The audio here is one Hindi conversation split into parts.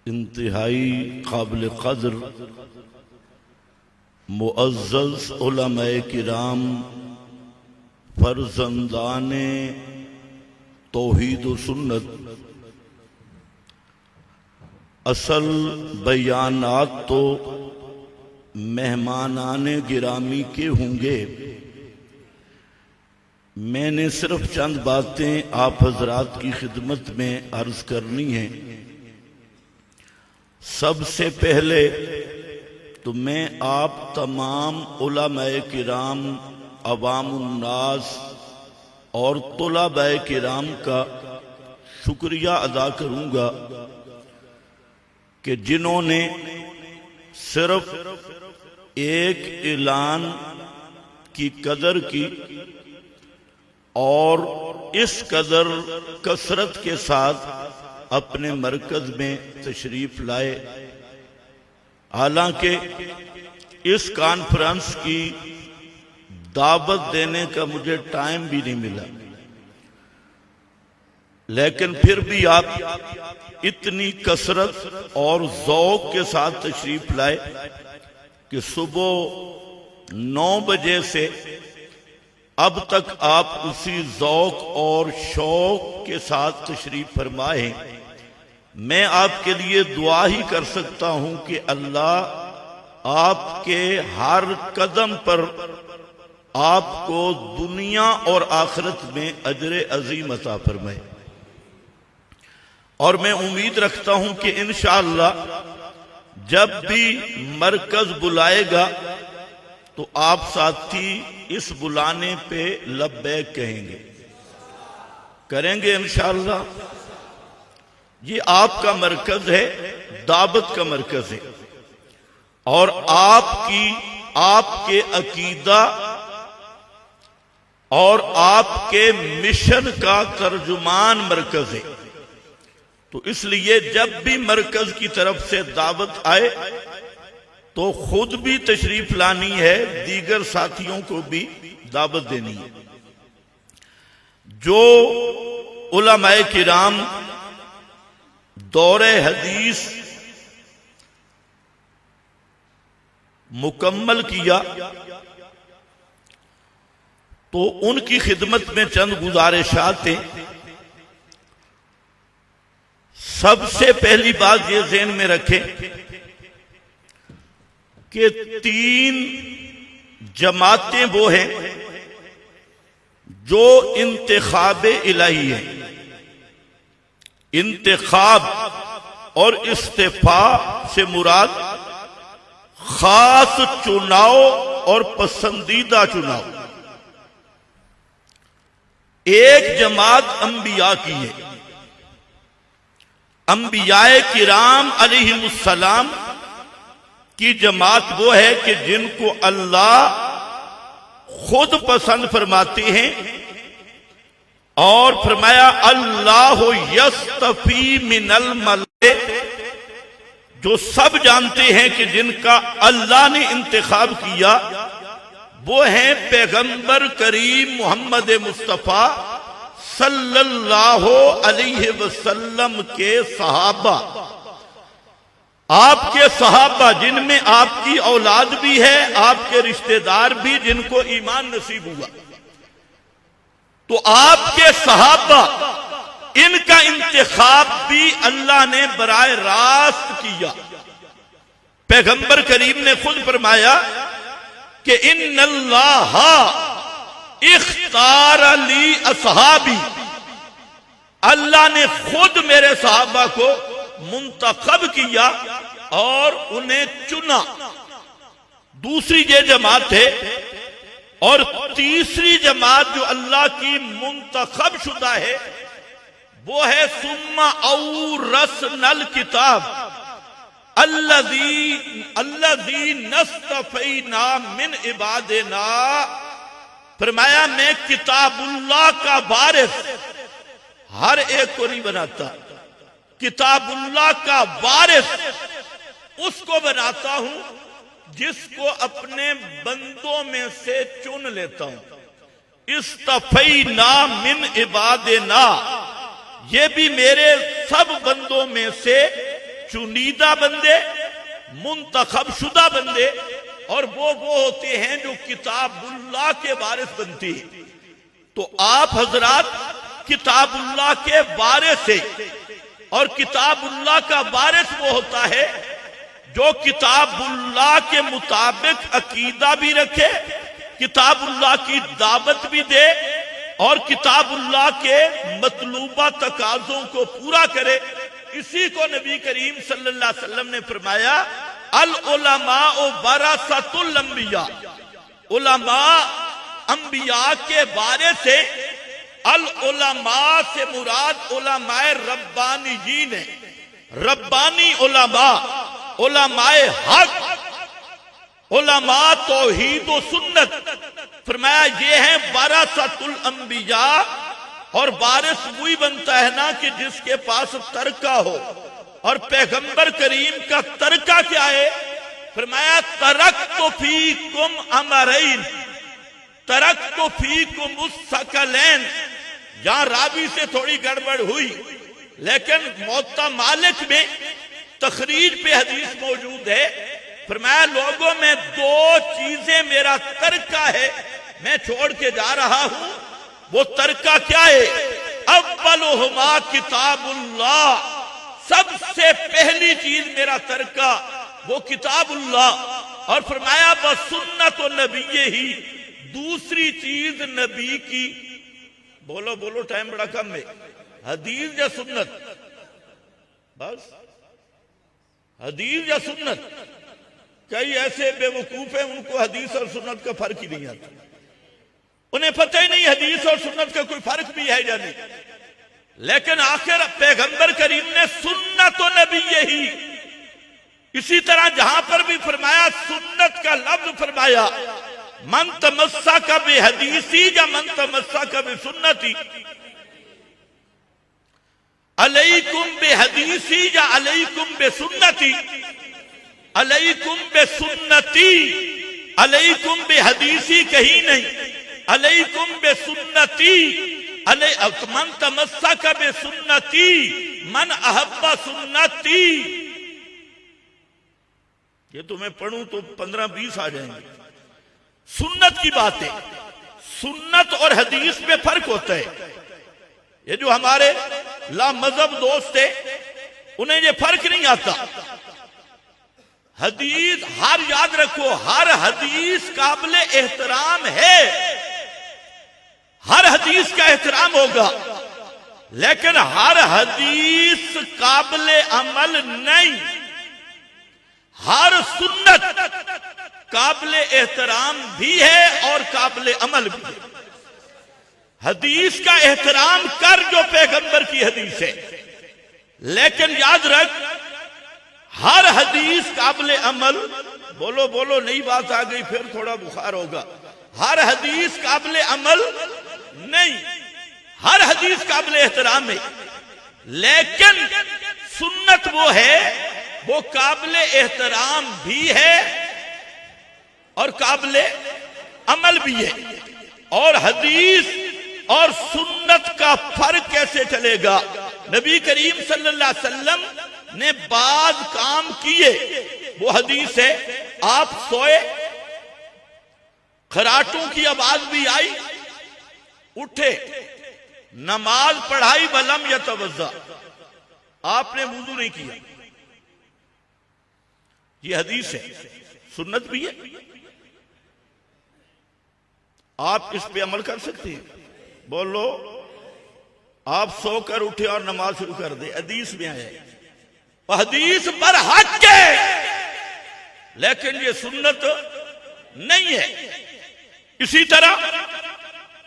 इंतहाई काबिल क़द्र मुअज़्ज़ज़ उलमाए किराम फर्जंदाने तौहीद व सुन्नत, असल बयानात तो मेहमानाने गिरामी के होंगे। मैंने सिर्फ चंद बातें आप हजरात की खिदमत में अर्ज करनी है। सबसे पहले तो मैं आप तमाम उलमाए किराम, अवामुन्नास और तुलाबाए किराम का शुक्रिया अदा करूंगा कि जिन्होंने सिर्फ एक ऐलान की कदर की और इस कदर कसरत के साथ अपने मरकज में तशरीफ लाए। हालांकि इस कॉन्फ्रेंस की दावत देने का मुझे टाइम भी नहीं मिला, लेकिन फिर भी आप इतनी कसरत और ज़ौक़ के साथ तशरीफ लाए कि सुबह 9 बजे से अब तक आप उसी ज़ौक़ और शौक़ के साथ तशरीफ फरमाए। मैं आपके लिए दुआ ही कर सकता हूं कि अल्लाह आपके हर कदम पर आपको दुनिया और आखिरत में अजर अजीम अता फरमाए। और मैं उम्मीद रखता हूं कि इंशाअल्लाह जब भी मरकज बुलाएगा तो आप साथी इस बुलाने पे लब्बैक कहेंगे, करेंगे इंशाअल्लाह। ये आपका मरकज है, दावत का मरकज है और आपके अकीदा और आपके मिशन का तर्जुमान मरकज है। तो इसलिए जब भी मरकज की तरफ से दावत आए तो खुद भी तशरीफ लानी है, दीगर साथियों को भी दावत देनी है। जो उलमाए किराम दौरे हदीस मुकम्मल किया तो उनकी खिदमत में चंद गुजारिशात हैं। सबसे पहली बात ये ज़हन में रखें कि 3 जमातें वो हैं जो इंतखाब इलाही है। इंतखाब और इस्तीफा से मुराद खास चुनाव और पसंदीदा चुनाव। एक जमात अंबिया की है, अंबियाए किराम अलैहिमुस्सलाम की जमात वो है कि जिनको अल्लाह खुद पसंद फरमाते हैं और फरमाया अल्लाह यस्तफी मिनल मलाए, जो सब जानते हैं कि जिनका अल्लाह ने इंतखाब किया वो हैं पैगंबर करीम मोहम्मद मुस्तफ़ा सल्लल्लाहु अलैहि वसल्लम के सहाबा। आपके सहाबा जिनमें आपकी औलाद भी है, आपके रिश्तेदार भी जिनको ईमान नसीब हुआ, तो आपके सहाबा इनका इंतखाब भी अल्लाह ने बराए रास्त किया। पैगंबर करीम ने खुद फरमाया कि इन्नल्लाह इख्तार ली असहाबी, अल्लाह ने खुद मेरे सहाबा को मुंतखब किया और उन्हें चुना। दूसरी ये जमात है। और तीसरी जमात जो अल्लाह की मुंतखब शुदा है वो है सुम्मा औरसनल किताब अल्लज़ी नस्तफ़ैना मिन इबादिना। फरमाया मैं किताबुल्लाह का वारिस हर एक को नहीं बनाता, किताबुल्लाह का वारिस उसको बनाता हूं जिसको अपने बंदों में से चुन लेता हूं। इस्तफ़ैना मिन इबादिना, ये भी मेरे सब बंदों में से चुनीदा बंदे, मुंतखब शुदा बंदे, और वो होते हैं जो किताबुल्लाह के वारिस बनते हैं। तो आप हजरात किताबुल्लाह के वारिस है, और किताबुल्लाह का वारिस वो होता है जो किताबुल्लाह के मुताबिक अकीदा भी रखे, किताबुल्लाह की दावत भी दे, और किताबुल्लाह के मतलूबा तकाज़ों को पूरा करे। इसी को नबी करीम सल्लल्लाहु अलैहि वसल्लम ने फरमाया, अल उलमा वरासतुल अंबिया, उलमा अंबिया के बारे से। अल उलमा से मुराद उलमाए रब्बानीयीन है, रब्बानी उलमा, उलमाए हक, उलमा तौहीद व सुन्नत। फरमाया ये है वरासतुल अंबिया, और वारिस वही बनता है ना कि जिसके पास तरका हो। और पैगंबर करीम का तरका क्या है? फरमाया तरक्तु फीकुम अमरैन, तरक्तु फीकुम मुस्तकलैन। यहां रावी से थोड़ी गड़बड़ हुई, लेकिन मुअत्ता मालिक में तखरीज पे हदीस मौजूद है। फरमाया लोगों में दो चीजें मेरा तरका है, मैं छोड़ के जा रहा हूं। वो तरका क्या है? अव्वलुहुमा किताबुल्लाह, सबसे पहली चीज मेरा तरका वो किताबुल्लाह। और फरमाया बस सुन्नत नबी ही, दूसरी चीज नबी की, बोलो बोलो टाइम बड़ा कम है, हदीस या सुन्नत? बस हदीस या सुन्नत? कई ऐसे बेवकूफ हैं उनको हदीस और सुन्नत का फर्क ही नहीं आता, उन्हें पता ही नहीं हदीस और सुन्नत का कोई फर्क भी है या नहीं। लेकिन आखिर पैगंबर करीम ने सुन्नत नबी यही, इसी तरह जहां पर भी फरमाया सुन्नत का लफ्ज फरमाया, मन तमस्सक बिहदीसी या मन तमस्सक बिसुन्नती, अलैकुम बिहदीसी या अलैकुम बिसुन्नती, अलैकुम बिसुन्नती, अलैकुम बिहदीसी कहीं नहीं, अलैकुम बिसुन्नती, मन तमस्सक बिसुन्नती मन अहब्बा सुन्नती। ये तो मैं पढ़ूं तो 15-20 आ जाएंगे। सुन्नत की बात है, सुन्नत और हदीस में फर्क होता है। ये जो हमारे ला मजहब दोस्त है उन्हें ये फर्क नहीं आता। हदीस हर, याद रखो, हर हदीस काबिले एहतराम है, हर हदीस का एहतराम होगा, लेकिन हर हदीस काबिले अमल नहीं। हर सुन्नत काबिले एहतराम भी है और काबिले अमल भी है। हदीस का एहतराम कर जो पैगंबर की हदीस है, लेकिन याद रख हर हदीस काबिले अमल, बोलो बोलो नई बात आ गई, फिर थोड़ा बुखार होगा। हर हदीस काबिले अमल नहीं, हर हदीस काबिले एहतराम है, लेकिन सुन्नत वो है, वो काबिले एहतराम भी है और काबिले अमल भी है। और हदीस और सुन्नत का फर्क कैसे चलेगा? नबी करीम सल्लल्लाहु अलैहि वसल्लम ने बाद काम किए, वो हदीस है, आप सोए, खराटों की आवाज भी आई, उठे, नमाज पढ़ाई, बलम यतवज़्ज़ा, आपने वुज़ू नहीं किया। ये हदीस है, सुन्नत भी है, आप इस पे अमल कर सकते हैं। बोलो, आप सोकर उठे और नमाज शुरू कर दे, हदीस में आया है, हदीस पर हक है, लेकिन ये सुन्नत नहीं है। इसी तरह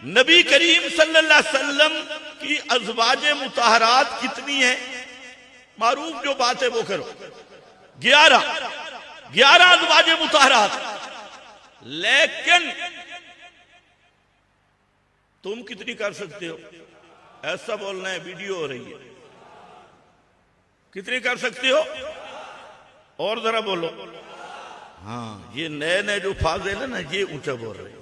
नबी करीम सल्लल्लाहु अलैहि वसल्लम की अज़वाजे मुताहरात कितनी है? मारूफ जो बात है वो करो, 11 अज़वाजे मुताहरात, लेकिन तुम कितनी कर सकते हो? ऐसा बोलना है, वीडियो हो रही है, कितनी कर सकते हो? और जरा बोलो। हाँ, ये नए नए जो फाजिल है ना, ये ऊंचा बोल रहे हैं।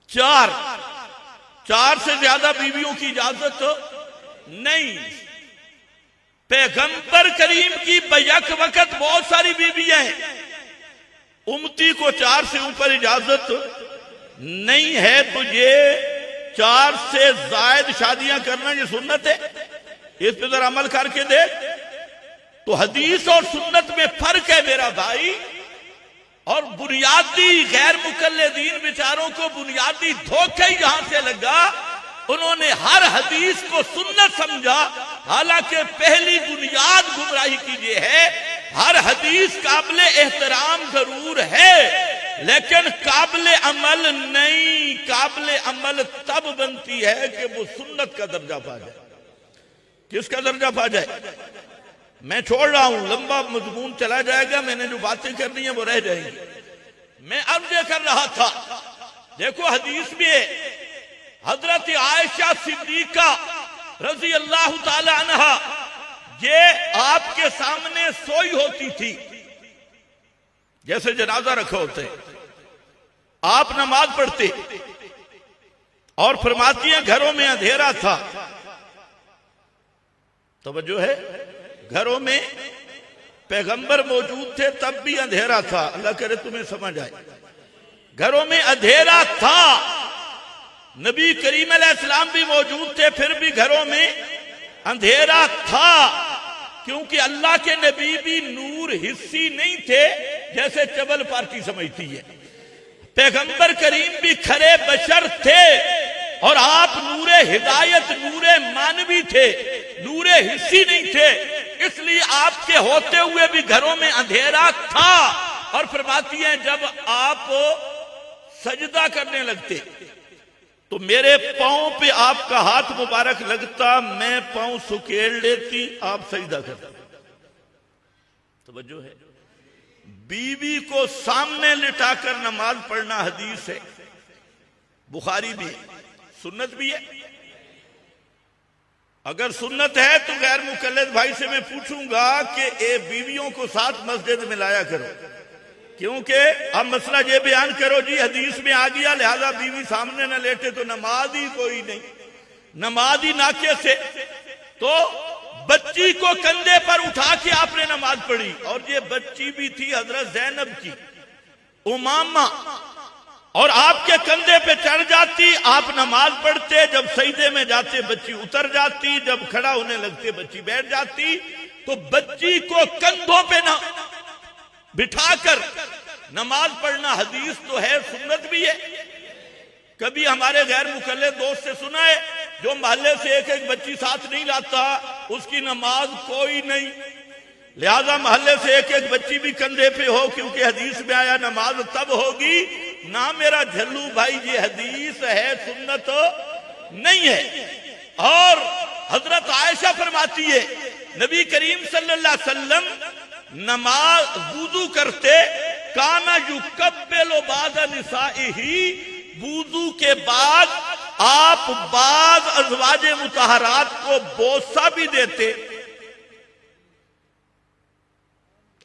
4 से ज्यादा बीवियों की इजाजत नहीं। पैगंबर करीम की बैक वक्त बहुत सारी बीवियां हैं, उम्मती को 4 से ऊपर इजाजत नहीं है, तो ये 4 से जायद शादियां करना ये सुन्नत है, इस पर जरा अमल करके दे। तो हदीस और सुन्नत में फर्क है मेरा भाई। और बुनियादी गैर मुकल्लिदीन विचारों को बुनियादी धोखा ही जहां से लगा, उन्होंने हर हदीस को सुन्नत समझा, हालांकि पहली बुनियाद गुमराही की ये है, हर हदीस काबिले एहतराम जरूर है लेकिन काबिले अमल नहीं। काबिले अमल तब बनती है कि वो सुन्नत का दर्जा पा जाए। किसका दर्जा पा जाए? मैं छोड़ रहा हूं, लंबा मजमून चला जाएगा, मैंने जो बातें करनी है वो रह जाएंगी। मैं अर्ज कर रहा था, देखो हदीस में हजरत आयशा सिद्दीका रजी अल्लाह ताला अन्हा ये आपके सामने सोई होती थी, जैसे जनाजा रखे होते, आप नमाज पढ़ते और फरमाती हैं घरों में अंधेरा था। तवज्जो है, घरों में पैगंबर मौजूद थे तब भी अंधेरा था, अल्लाह करे तुम्हें समझ आए। घरों में अंधेरा था, नबी करीम अलैहिस्सलाम भी मौजूद थे, फिर भी घरों में अंधेरा था, क्योंकि अल्लाह के नबी भी नूर हिस्सी नहीं थे जैसे चबल पार्टी समझती है। पैगंबर करीम भी खरे बशर थे और आप नूरे हिदायत, नूरे मानवी थे, नूरे हिस्सी नहीं थे, इसलिए आपके होते हुए भी घरों में अंधेरा था। और फरमाती हैं जब आप सजदा करने लगते तो मेरे पांव पे आपका हाथ मुबारक लगता, मैं पांव सुकेड़ लेती, आप सजदा करते। तवज्जो है, बीवी को सामने लिटाकर नमाज पढ़ना हदीस है, बुखारी भी है, सुन्नत भी है। अगर सुन्नत है तो गैर मुकल्लिद भाई से मैं पूछूंगा कि ए बीवियों को साथ मस्जिद में लाया करो, क्योंकि अब मसला ये बयान करो जी हदीस में आ गया लिहाजा बीवी सामने न लेटे तो नमाज ही कोई नहीं, नमाज ही नाके से। तो बच्ची को कंधे पर उठा के आपने नमाज पढ़ी, और ये बच्ची भी थी हजरत जैनब की, उमामा, और आपके कंधे पे चढ़ जाती, आप नमाज पढ़ते, जब सजदे में जाते बच्ची उतर जाती, जब खड़ा होने लगते बच्ची बैठ जाती। तो बच्ची को कंधों पे ना बिठाकर नमाज पढ़ना हदीस तो है, सुन्नत भी है। कभी हमारे गैर मुकल्लिद दोस्त से सुना है जो मोहल्ले से एक एक बच्ची साथ नहीं लाता, उसकी नमाज कोई नहीं, लिहाजा मोहल्ले से एक एक बच्ची भी कंधे पे हो, क्योंकि हदीस में आया नमाज तब होगी ना। मेरा झल्लू भाई ये हदीस है, सुन्नत नहीं है। और हजरत आयशा फरमाती है नबी करीम सल्लल्लाहु अलैहि वसल्लम नमाज वुजू करते, काना युकब्बिलु बादा निसाइही, वुजू के बाद आप बाद अज़वाजे मुतहरात को बोसा भी देते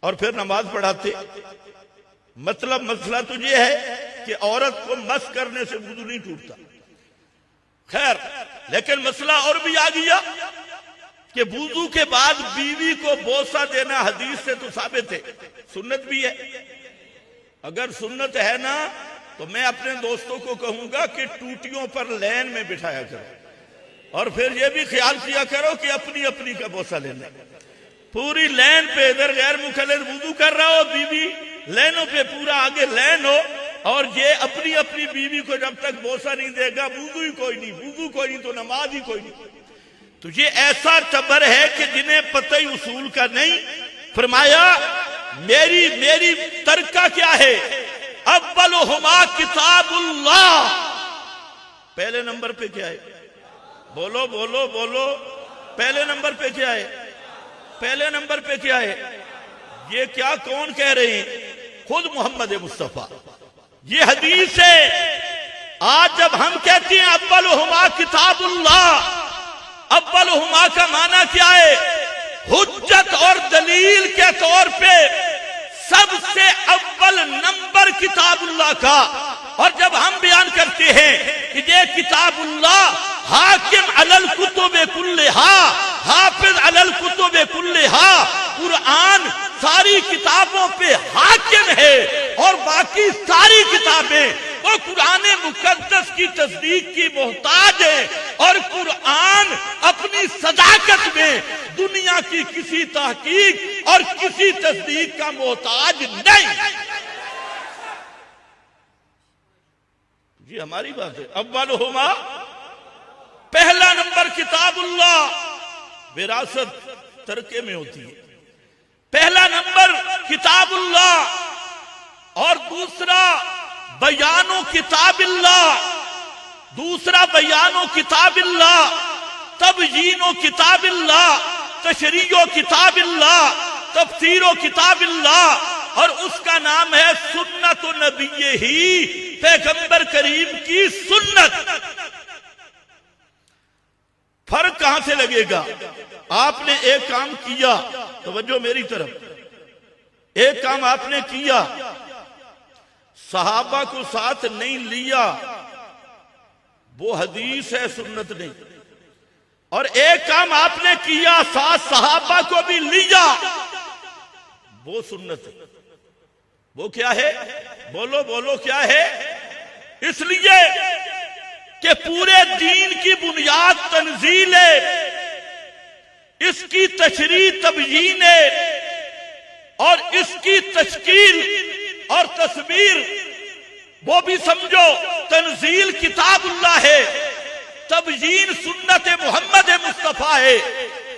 और फिर नमाज पढ़ाते। मतलब मसला तो ये है कि औरत को मस करने से वुजू नहीं टूटता, खैर, लेकिन मसला और भी आ गया कि वुजू के बाद बीवी को बोसा देना हदीस से तो साबित है, सुन्नत भी है। अगर सुन्नत है ना तो मैं अपने दोस्तों को कहूंगा कि टूटियों पर लाइन में बिठाया करो, और फिर यह भी ख्याल किया करो कि अपनी अपनी का बोसा लेना। पूरी लाइन पे इधर गैर मुकल्लिद वुजू कर रहा हो, बीवी लाइनों पे पूरा आगे लाइन हो, और ये अपनी अपनी बीवी को जब तक बोसा नहीं देगा वुजू ही कोई नहीं, वुजू कोई नहीं तो नमाज ही कोई नहीं। तो ये ऐसा टबर है कि जिन्हें पता ही उसूल का नहीं। फरमाया मेरी तरका क्या है, अव्वलुहुमा किताबुल्लाह, पहले नंबर पे क्या है, बोलो बोलो बोलो, पहले नंबर पे क्या है, पहले नंबर पे क्या है? ये क्या कौन कह रहे हैं? खुद मोहम्मद मुस्तफा। ये हदीस है। आज जब हम कहते हैं अव्वलुहुमा किताबुल्लाह, अव्वलुहुमा का माना क्या है? हुज्जत और दलील के तौर पे सबसे अव्वल नंबर किताबुल्लाह का। और जब हम बयान करते हैं कि ये किताबुल्लाह हाकिम अलल कुतुब कुल्लिहा, हाफिज अलल कुतुब कुल्लिहा, कुरान सारी किताबों पे हाकिम है और बाकी सारी किताबें वो कुरान मुकद्दस की तस्दीक की मोहताज है। और कुरान अपनी सदाकत में दुनिया की किसी तहकीक और किसी तस्दीक का मोहताज नहीं। ये हमारी बात है। अव्वलुहुमा, पहला नंबर किताबुल्लाह, विरासत तरके में होती है। पहला नंबर किताबुल्लाह और दूसरा बयानो किताबिल्लाह, दूसरा बयानो किताबिल्लाह, तबयीनो किताबिल्लाह, तशरीयो किताबिल्लाह, तफसीरो किताबिल्लाह, और उसका नाम है सुन्नत नबी ही, पैगंबर करीम की सुन्नत। फर्क कहां से लगेगा? आपने एक काम किया, तवज्जो मेरी तरफ, एक काम आपने किया, सहाबा को साथ नहीं लिया, वो हदीस है, सुन्नत नहीं। और एक काम आपने किया, साथ सहाबा को भी लिया, वो सुन्नत है। वो क्या है? बोलो बोलो, क्या है? इसलिए कि पूरे दीन की बुनियाद तंजील है, इसकी तशरीह तबयीन है, और इसकी तश्कील और तस्वीर वो भी समझो तंजील किताबुल्लाह है, तबयीन सुन्नत मोहम्मद मुस्तफा है,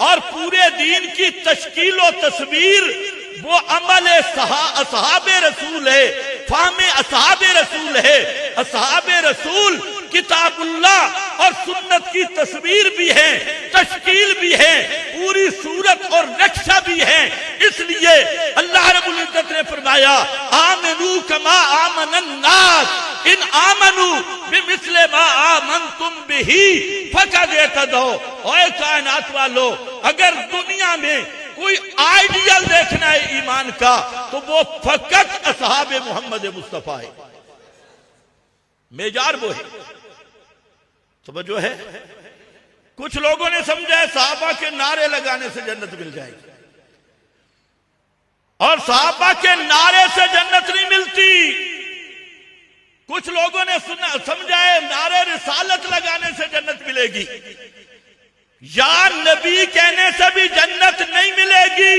और पूरे दीन की तश्कील और तस्वीर वो अमल असहाबे रसूल है, फाहमे असहाबे रसूल है। असहाबे रसूल किताबुल्लाह और सुन्नत की तस्वीर भी है, तश्कील भी है, पूरी सूरत और नक्शा भी है। इसलिए अल्लाह रब्बुल इज्जत ने फरमाया, आमनू कमा आमनन नास इन आमनू बिमिस्ले मा आमनतुम बिही फकद इहतदौ। ओए कायनात वालों, अगर दुनिया में कोई आइडियल देखना है ईमान का, तो वो फकत असहाबे मोहम्मद मुस्तफा है, मेजार वो है। समझो है, कुछ लोगों ने समझा है सहाबा के नारे लगाने से जन्नत मिल जाएगी, और सहाबा के नारे से जन्नत नहीं मिलती। कुछ लोगों ने समझा है नारे रिसालत लगाने से जन्नत मिलेगी, या नबी कहने से भी जन्नत नहीं मिलेगी,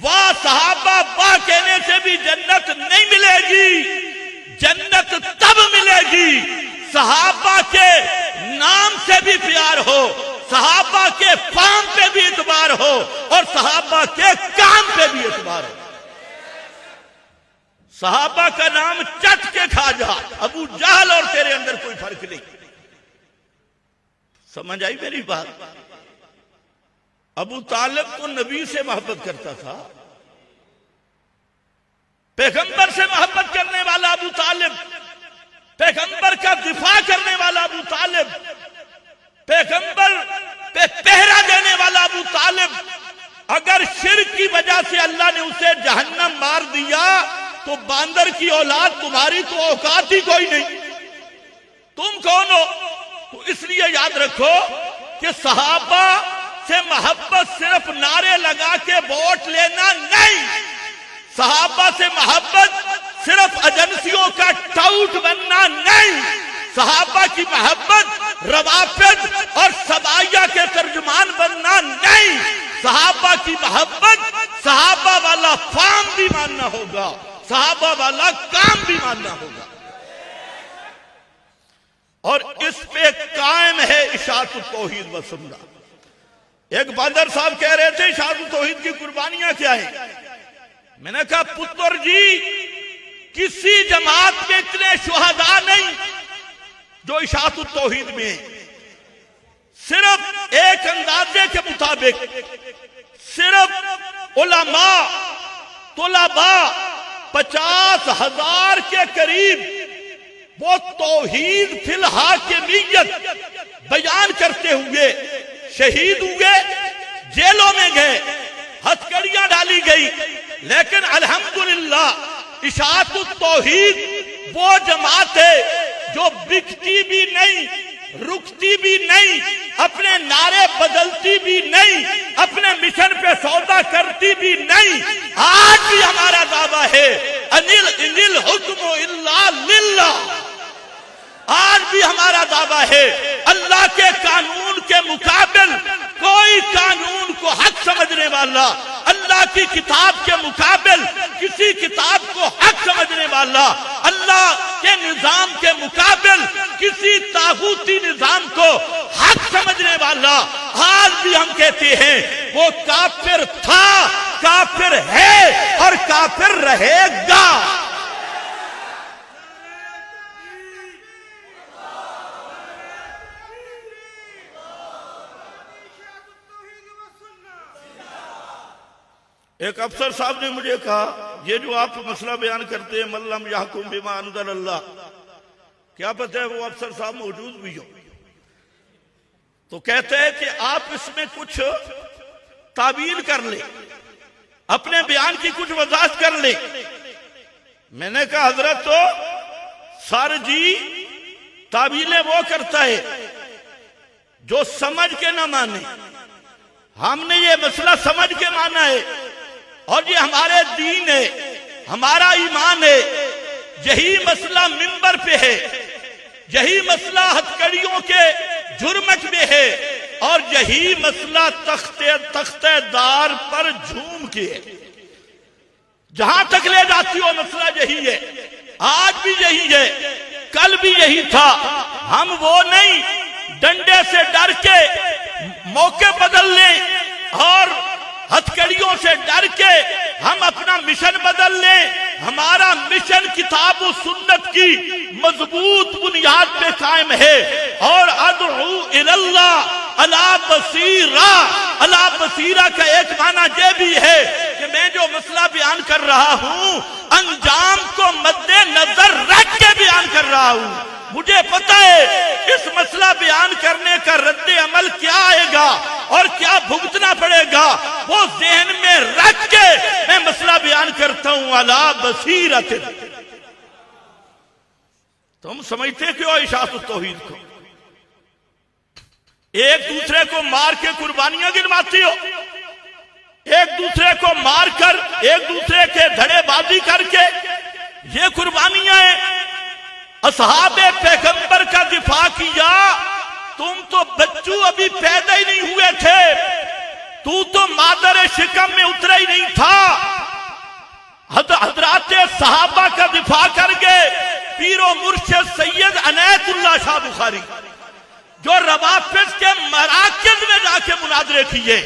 वाह सहाबा वाह कहने से भी जन्नत नहीं मिलेगी। जन्नत तब मिलेगी सहाबा के नाम से भी प्यार हो, सहाबा के फाम पे भी इतबार हो, और सहाबा के काम पे भी इतबार हो। सहाबा का नाम चट के खा जा, अबू जहल और तेरे अंदर कोई फर्क नहीं। समझ आई मेरी बात? अबू तालिब तो नबी से मोहब्बत करता था, पैगंबर से मोहब्बत करने वाला अबू तालिब, पैगंबर का दिफा करने वाला अबू तालिब, पैगंबर पे पहरा देने वाला अबू तालिब, अगर शिर्क की वजह से अल्लाह ने उसे जहन्नम मार दिया, तो बांदर की औलाद तुम्हारी तो औकात ही कोई नहीं, तुम कौन हो? तो इसलिए याद रखो कि सहाबा से मोहब्बत सिर्फ नारे लगा के वोट लेना नहीं, सहाबा से मोहब्बत सिर्फ एजेंसियों का टाउट बनना नहीं, सहाबा की मोहब्बत रवाफिद और सबाइया के तर्जुमान बनना नहीं, सहाबा की मोहब्बत सहाबा वाला फार्म भी मानना होगा, सहाबा वाला काम भी मानना होगा। और इस पे कायम है इशाअतुत तौहीद व सुन्नह। एक बादर साहब कह रहे थे इशाअतुत तौहीद की कुर्बानियां क्या है? मैंने कहा पुत्र जी, किसी जमात में इतने शुहदा नहीं जो इशाअतुत तौहीद में है। सिर्फ एक अंदाजे के मुताबिक सिर्फ उलमा तुलबा 50,000 के करीब वो तौहीद फिल हाकिमियत बयान करते हुए शहीद हुए, जेलों में गए, हथकड़ियां डाली गई, लेकिन अल्हम्दुलिल्लाह इशाअतुत तौहीद वो जमात है जो बिकती भी नहीं, रुकती भी नहीं, अपने नारे बदलती भी नहीं, अपने मिशन पे सौदा करती भी नहीं। आज भी हमारा दावा है अनिल इनिल हुक्म इल्ला लिल्लाह। आज भी हमारा दावा है अल्लाह के कानून के मुकाबिल कोई कानून को हक समझने वाला, अल्लाह की किताब के मुकाबिल किसी किताब को हक समझने वाला, अल्लाह के निजाम के मुकाबिल किसी तागूती निजाम को हक समझने वाला आज भी हम कहते हैं वो काफिर था, काफिर है और काफिर रहेगा। एक अफसर साहब ने मुझे कहा ये जो आप मसला बयान करते हैं मल्लम याहकुम बिमा अनज़ल अल्लाह, क्या पता है वो अफसर साहब मौजूद भी हो, तो कहते हैं कि आप इसमें कुछ ताबील कर ले, अपने बयान की कुछ वजाहत कर ले। मैंने कहा हजरत तो सर जी ताबीलें वो करता है जो समझ के ना माने, हमने ये मसला समझ के माना है और ये हमारे दीन है, हमारा ईमान है। यही मसला मिंबर पे है, यही मसला हथकड़ियों के जुर्मट में है और यही मसला तख्तेदार पर झूम के है। जहां तक ले जाती हो मसला यही है, आज भी यही है, कल भी यही था। हम वो नहीं डंडे से डर के मौके बदल लें और हथकड़ियों से डर के हम अपना मिशन बदल लें। हमारा मिशन किताब और सुन्नत की मजबूत बुनियाद पे कायम है और अदउ इल्लाह अला बसीरा, अला बसीरा का एक माना यह भी है कि मैं जो मसला बयान कर रहा हूं अंजाम को मद्देनजर रख के बयान कर रहा हूं। मुझे पता है इस मसला बयान करने का रद्द अमल क्या आएगा और क्या भुगतना पड़ेगा, वो ज़हन में रख के मैं मसला बयान करता हूं अला बसीरत। तुम समझते क्यों इशाअत तौहीद को? एक दूसरे को मार के कुर्बानियां गिनवाती हो, एक दूसरे को मार कर एक दूसरे के धड़ेबाजी करके ये कुर्बानियां हैं। असहाबे पैगंबर का दिफा किया, तुम तो बच्चू अभी पैदा ही नहीं हुए थे, तू तो मादर शिकम में उतरा ही नहीं था। हजराते सहाबा का दिफा कर गए पीरो मुर्शिद सैयद अनैतुल्लाह शाह बुखारी, जो रवाफिज के मराकज में जाके मुनाजरे किए,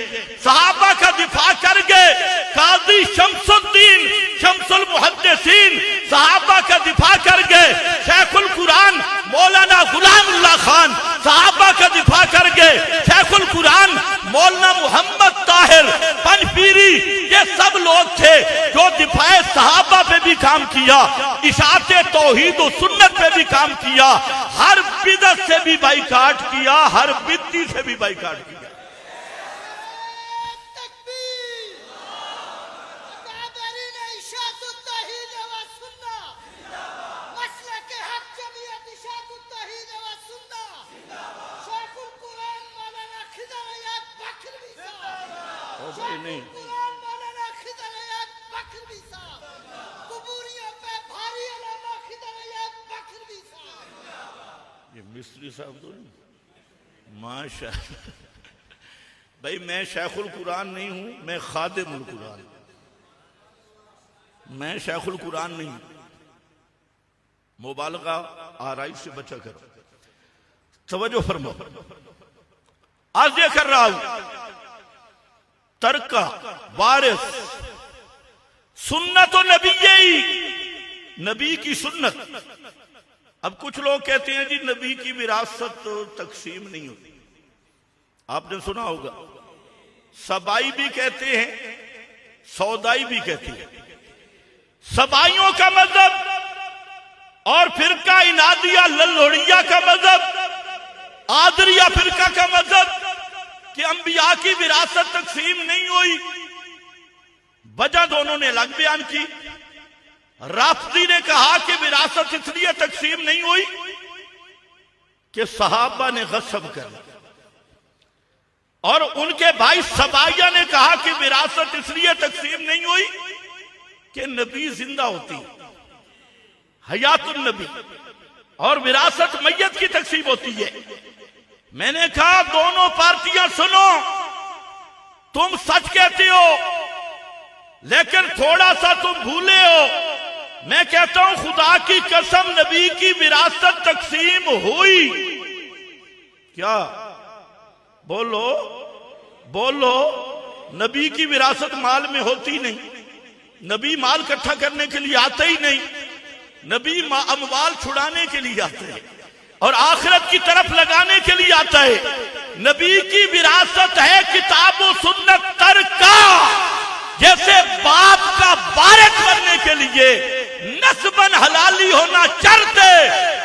सहाबा का दिफा कर गए काजी शमसुद्दीन शमसुल मुहद्दिसीन, सहाबा का दिफा कर गए शेखुल कुरान मौलाना गुलामुल्लाह खान, सहाबा का दिफा कर गए शेखुल कुरान मौलाना मोहम्मद ताहिर पनपीरी। ये सब लोग थे जो दिफाए सहाबा पे भी काम किया, इशाअते तौहीद और सुन्नत पे भी काम किया, हर बिदअत से भी बाइकाट किया, हर बिद्दी से भी बाइकाट किया। नहीं ये मिस्त्री साहब तो नहीं, माशा भाई मैं शेखुल कुरान नहीं हूं, मैं खादिमुल कुरान, मैं शेखुल कुरान नहीं। मुबालगा आराई से बचा करो, तवज्जो फरमाओ। आज ये कर रहा हूं तरका वारिस सुन्नत नबी, नबी की सुन्नत। अब कुछ लोग कहते हैं जी नबी की विरासत तो तकसीम नहीं होती, आपने सुना होगा, सबाई भी कहते हैं सौदाई भी कहते हैं। सबाइयों का मजहब और फिरका इनादिया लल्होड़िया का मजहब, आदरिया फिरका का मजहब कि अंबिया की विरासत तकसीम नहीं हुई, वजह दोनों ने अलग बयान की। राफदी ने कहा कि विरासत इसलिए तकसीम नहीं हुई कि सहाबा ने गस्ब कर, और उनके भाई सबाइया ने कहा कि विरासत इसलिए तकसीम नहीं हुई कि नबी जिंदा होती, हयातुन नबी, और विरासत मैयत की तकसीम होती है। मैंने कहा दोनों पार्टियां सुनो, तुम सच कहते हो लेकिन थोड़ा सा तुम भूले हो। मैं कहता हूं खुदा की कसम नबी की विरासत तकसीम हुई। क्या? बोलो बोलो। नबी की विरासत माल में होती नहीं, नबी माल इकट्ठा करने के लिए आते ही नहीं, नबी अमवाल छुड़ाने के लिए आते हैं और आखिरत की तरफ लगाने के लिए आता है। नबी की विरासत है किताब व सुन्नत तरका, जैसे बाप का बारिक बनने के लिए नस्बन हलाली होना चरते,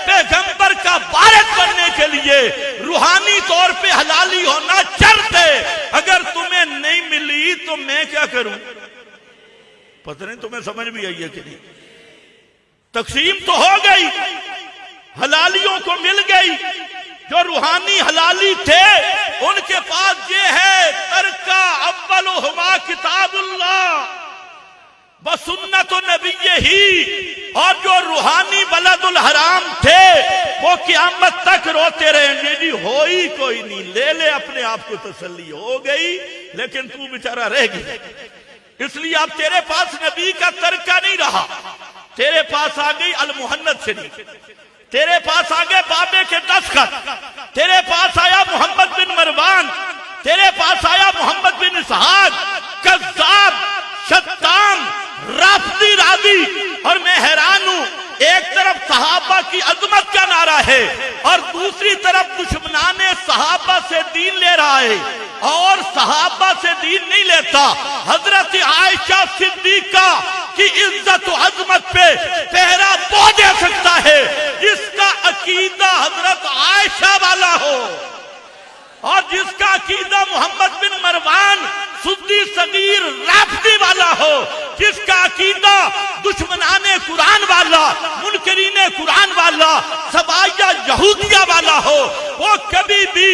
पैगंबर का बारिक बनने के लिए रूहानी तौर पे हलाली होना चरते। अगर तुम्हें नहीं मिली तो मैं क्या करूं? पता नहीं तुम्हें समझ भी आई है कि नहीं। तकसीम तो हो गई, हलालियों को मिल गई, जो रूहानी हलाली थे उनके पास ये है तरका अव्वलुहुमा किताबुल्लाह व सुन्नत नबी ही। और जो रूहानी बलदुल हराम थे वो क़यामत तक रोते रहेंगे, जी हो ही कोई नहीं, ले ले अपने आप को तसल्ली हो गई, लेकिन तू बेचारा रह गया। इसलिए अब तेरे पास नबी का तरका नहीं रहा, तेरे पास आ गई अल मुहन्नद शरीफ, तेरे पास आ गए बाबे के दस्तखत, तेरे पास आया मोहम्मद बिन मरवान, तेरे पास आया मोहम्मद बिन इसहाक, कज़्ज़ाब, शत्ताम, राफदी रादी। और मैं हैरान हूं, एक तरफ सहाबा की अजमत का नारा है और दूसरी तरफ दुश्मनाने सहाबा से दीन ले रहा है, और सहाबा से दीन नहीं लेता। हजरत आयशा सिद्दीका की इज्जत और अजमत पे पहरा वो दे सकता है जिसका अकीदा हजरत आयशा वाला हो, और जिसका अकीदा मोहम्मद बिन मरवान सुद्दी सगीर राफदी वाला हो, जिसका अकीदा दुश्मनाने कुरान वाला, मुनकरीने कुरान वाला, सबाइया यहूदिया वाला हो, वो कभी भी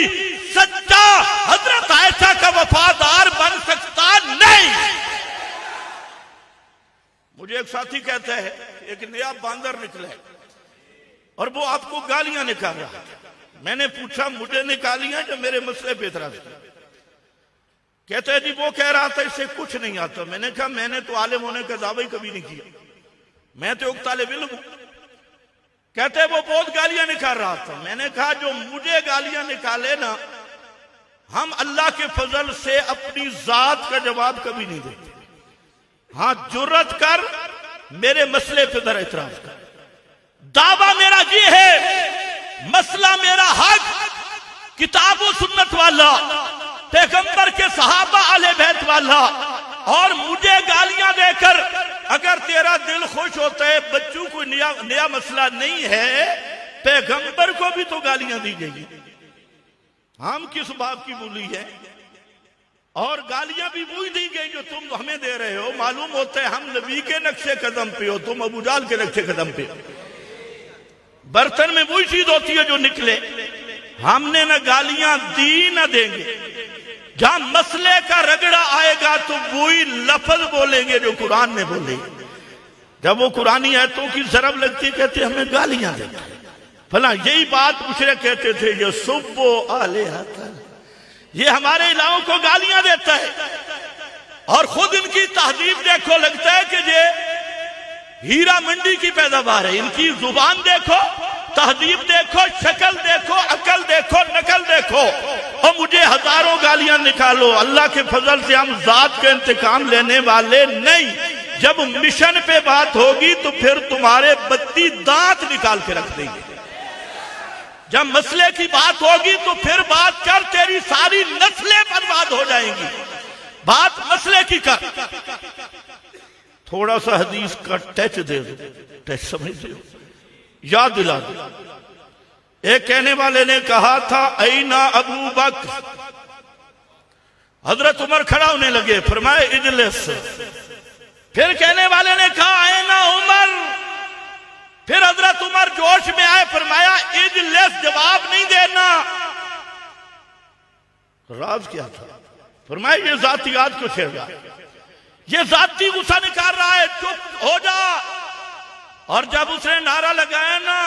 सच्चा हजरत आयशा का वफादार बन सकता नहीं। मुझे एक साथी कहता है एक नया बांदर निकला है और वो आपको गालियां निकाल रहा है। मैंने पूछा मुझे निकालियां जो मेरे मसले पे इतराज किया? कहते हैं जी वो कह रहा था इससे कुछ नहीं आता। मैंने कहा मैंने तो आलिम होने का दावा ही कभी नहीं किया, मैं तो एक तालिब इल्म हूं। कहते वो बहुत गालियां निकाल रहा था। मैंने कहा जो मुझे गालियां निकाले ना, हम अल्लाह के फजल से अपनी जात का जवाब कभी नहीं देते। हाँ जुर्रत कर मेरे मसले पे जरा इतराज कर। दावा मेरा ये है, मसला मेरा हक किताब व सुन्नत वाला, पैगंबर के सहाबा आले बैत वाला, और मुझे गालियां देकर अगर तेरा दिल खुश होता है, बच्चों को नया मसला नहीं है, पैगंबर को भी तो गालियां दी गई। हम किस बाप की बोली है? और गालियां भी वही दी गई जो तुम हमें दे रहे हो। मालूम होता है हम नबी के नक्शे कदम पे हो, तुम अबू जाल के नक्शे कदम पे। बर्तन में वही चीज होती है जो निकले। हमने न गालियां दी न देंगे। जहां मसले का रगड़ा आएगा तो वही लफ्ज बोलेंगे जो कुरान ने बोले। जब वो कुरानी आयतों की जरब लगती कहते हमें गालियां देते फला। यही बात मुशरिक कहते थे, ये सुब्बो आलिहता, ये हमारे इलाहों को गालियां देता है। और खुद इनकी तहजीब देखो, लगता है कि ये हीरा मंडी की पैदावार है। इनकी जुबान देखो, तहजीब देखो, शक्ल देखो, अकल देखो, नकल देखो, और मुझे हजारों गालियां निकालो। अल्लाह के फजल से हम जात का इंतकाम लेने वाले नहीं। जब मिशन पे बात होगी तो फिर तुम्हारे 32 दांत निकाल के रख देंगे। जब मसले की बात होगी तो फिर बात कर, तेरी सारी नस्लें बर्बाद हो जाएंगी। बात मसले की कर। थोड़ा सा हदीस का टच दे दो, टच समझ दो, याद दिला दो। एक कहने वाले ने कहा था ऐना अबू बकर। हजरत उमर खड़ा होने लगे, फरमाए इजलिस। फिर कहने वाले ने कहा ऐना उमर। फिर हजरत उमर जोश में आए, फरमाया इजलिस, जवाब नहीं देना। राज क्या था? फरमाया ये जातियात को छेड़ा, ये जाति गुस्सा निकाल रहा है, चुप हो जा। और जब उसने नारा लगाया ना,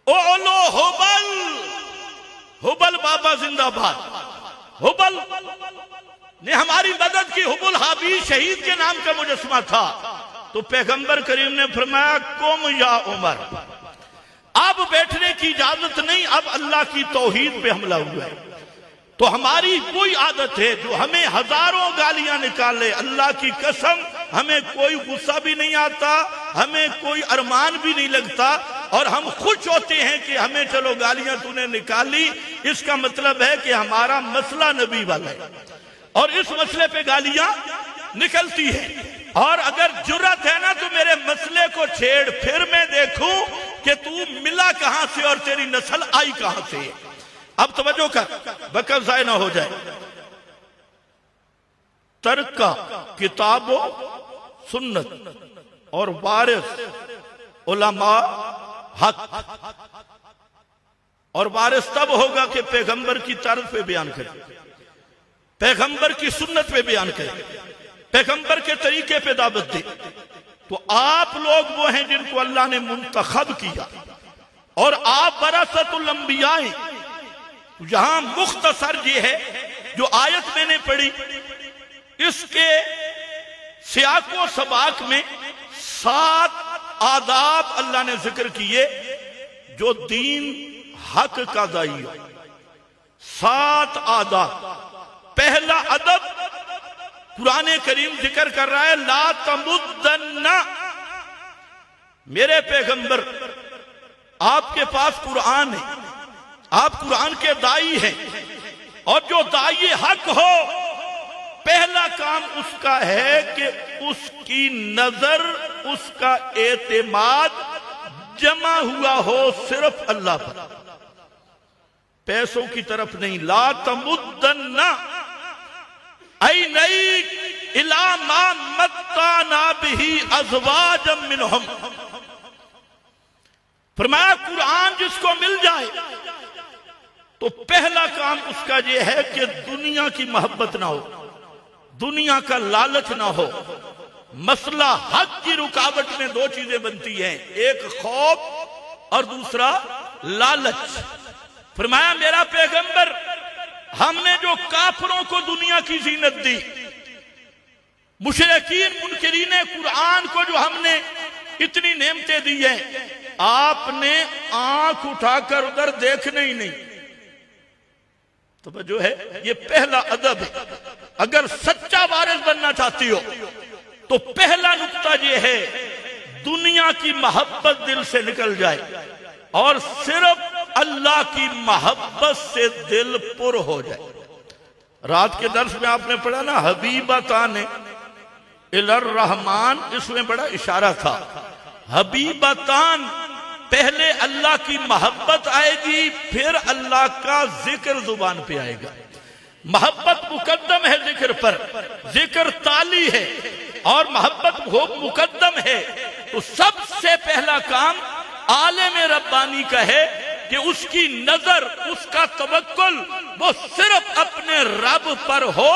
ओलो हुबल, हुबल बाबा जिंदाबाद, हुबल ने हमारी मदद की, हुबुल हाबी शहीद के नाम का मुजस्समा था। तो पैगंबर करीम ने फरमाया कुम या उमर, अब बैठने की इजाजत नहीं, अब अल्लाह की तौहीद पे हमला हुआ है। तो हमारी कोई आदत है जो हमें हजारों गालियां निकाले, अल्लाह की कसम हमें कोई गुस्सा भी नहीं आता, हमें कोई अरमान भी नहीं लगता, और हम खुश होते हैं कि हमें चलो गालियां तूने निकाली, इसका मतलब है कि हमारा मसला नबी वाला है और इस मसले पे गालियां निकलती है। और अगर जुर्रत है ना तो मेरे मसले को छेड़, फिर मैं देखूं कि तू मिला कहां से और तेरी नस्ल आई कहां से। अब तवज्जो कर, वक्त ज़ाय ना हो जाए। तरका किताबो सुन्नत और वारिस उलमा हक। और वारिस तब होगा कि पैगंबर की तर्ज पे बयान करे, पैगंबर की सुन्नत पे बयान करे, पैगंबर के तरीके पे दावत दे। तो आप लोग वो हैं जिनको अल्लाह ने मुंतखब किया, और आप वरसतुल अंबिया। यहां मुख्तसर ये है जो आयत मैंने पढ़ी, इसके सियाको सबाक में 7 आदाब अल्लाह ने जिक्र किए जो दीन हक का दाई हो। 7 आदाब। पहला अदब कुरान करीम जिक्र कर रहा है, ला तमुद्दन्ना, मेरे पैगंबर आपके पास कुरान है, आप कुरान के दाई हैं, और जो दाई हक हो पहला काम उसका है कि उसकी नजर, उसका एतमाद जमा हुआ हो सिर्फ अल्लाह पर, पैसों की तरफ नहीं। ला तमुद्दन्ना ऐ नई इला मा मत्ताना बिही अज़वाजम मिनहुम। फरमाया कुरान जिसको मिल जाए तो पहला काम उसका यह है कि दुनिया की मोहब्बत ना हो, दुनिया का लालच ना हो। मसला हक की रुकावट में 2 चीजें बनती हैं, एक खौफ और दूसरा लालच। फरमाया मेरा पैगंबर, हमने जो काफिरों को दुनिया की जीनत दी, मुशरिकीन मुनकिरीन कुरान को जो हमने इतनी नेमतें दी हैं, आपने आंख उठाकर उधर देखने ही नहीं। तो जो है ये पहला अदब है। अगर सच्चा वारिस बनना चाहती हो तो पहला नुक्ता ये है, दुनिया की मोहब्बत दिल से निकल जाए और सिर्फ अल्लाह की मोहब्बत से दिल पुर हो जाए। रात के दर्स में आपने पढ़ा ना, हबीबतान इलर रहमान, इसमें बड़ा इशारा था। हबीबतान, पहले अल्लाह की मोहब्बत आएगी, फिर अल्लाह का जिक्र जुबान पे आएगा। मोहब्बत मुकद्दम है जिक्र पर, जिक्र ताली है और मोहब्बत मुकद्दम है। तो सबसे पहला काम आलिम रब्बानी का है कि उसकी नजर, उसका तवक्कुल वो सिर्फ अपने रब पर हो,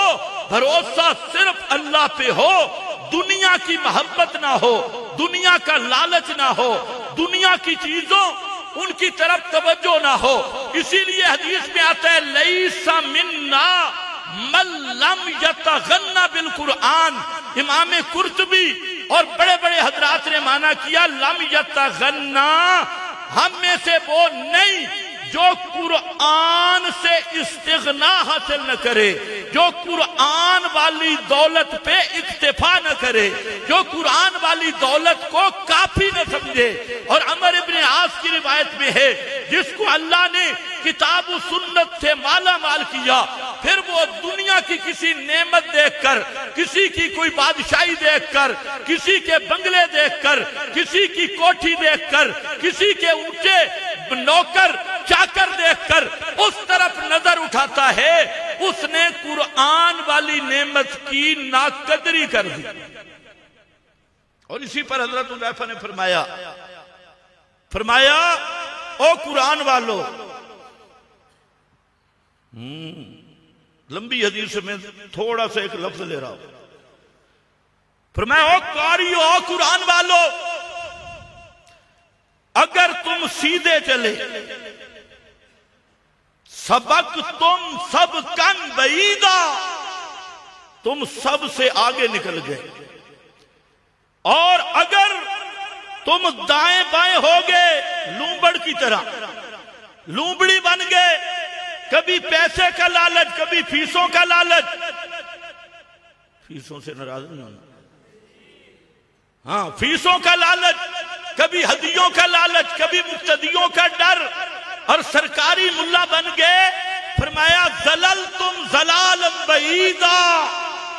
भरोसा सिर्फ अल्लाह पे हो, दुनिया की मोहब्बत ना हो, दुनिया का लालच ना हो, दुनिया की चीजों उनकी तरफ तवज्जो ना हो। इसीलिए हदीस में आता है, लैसा मिन्ना मन लम यतगन्ना बिल कुरआन। इमाम कुर्तुबी और बड़े बड़े हजरात ने माना किया, लम यतगन्ना, हम में से वो नहीं जो कुरआन से इस्तिगना हासिल न करे, जो कुरआन वाली दौलत पे इक्तिफा न करे, जो कुरआन वाली दौलत को काफी न समझे। और अमर इब्न आस की रिवायत में है, जिसको अल्लाह ने किताब सुन्नत से माला माल किया, फिर वो दुनिया की किसी नेमत देखकर, किसी की कोई बादशाही देखकर, किसी के बंगले देखकर, किसी की कोठी देखकर, किसी के ऊंचे नौकर चाकर देखकर उस तरफ नजर उठाता है, उसने कुरआन वाली नेमत की नाकदरी कर दी। और इसी पर हजरत हुज़ैफा ने फरमाया, ओ कुरान वालों, लंबी हदीस में थोड़ा सा एक लफ्ज ले रहा हूं। फरमाया ओ कारियो, ओ कुरान वालो, अगर तुम सीधे चले सबक तुम सब कन बईदा, तुम सबसे आगे निकल गए, और अगर तुम दाएं बाएं हो गए लूंबड़ की तरह, लूंबड़ी बन गए, कभी पैसे का लालच, कभी फीसों का लालच, फीसों से नाराज नहीं होना, हाँ फीसों का लालच, कभी हदियों का लालच, कभी मुक्तदियों का डर, और सरकारी मुल्ला बन गए। फरमाया जलल तुम जलाल बईदा,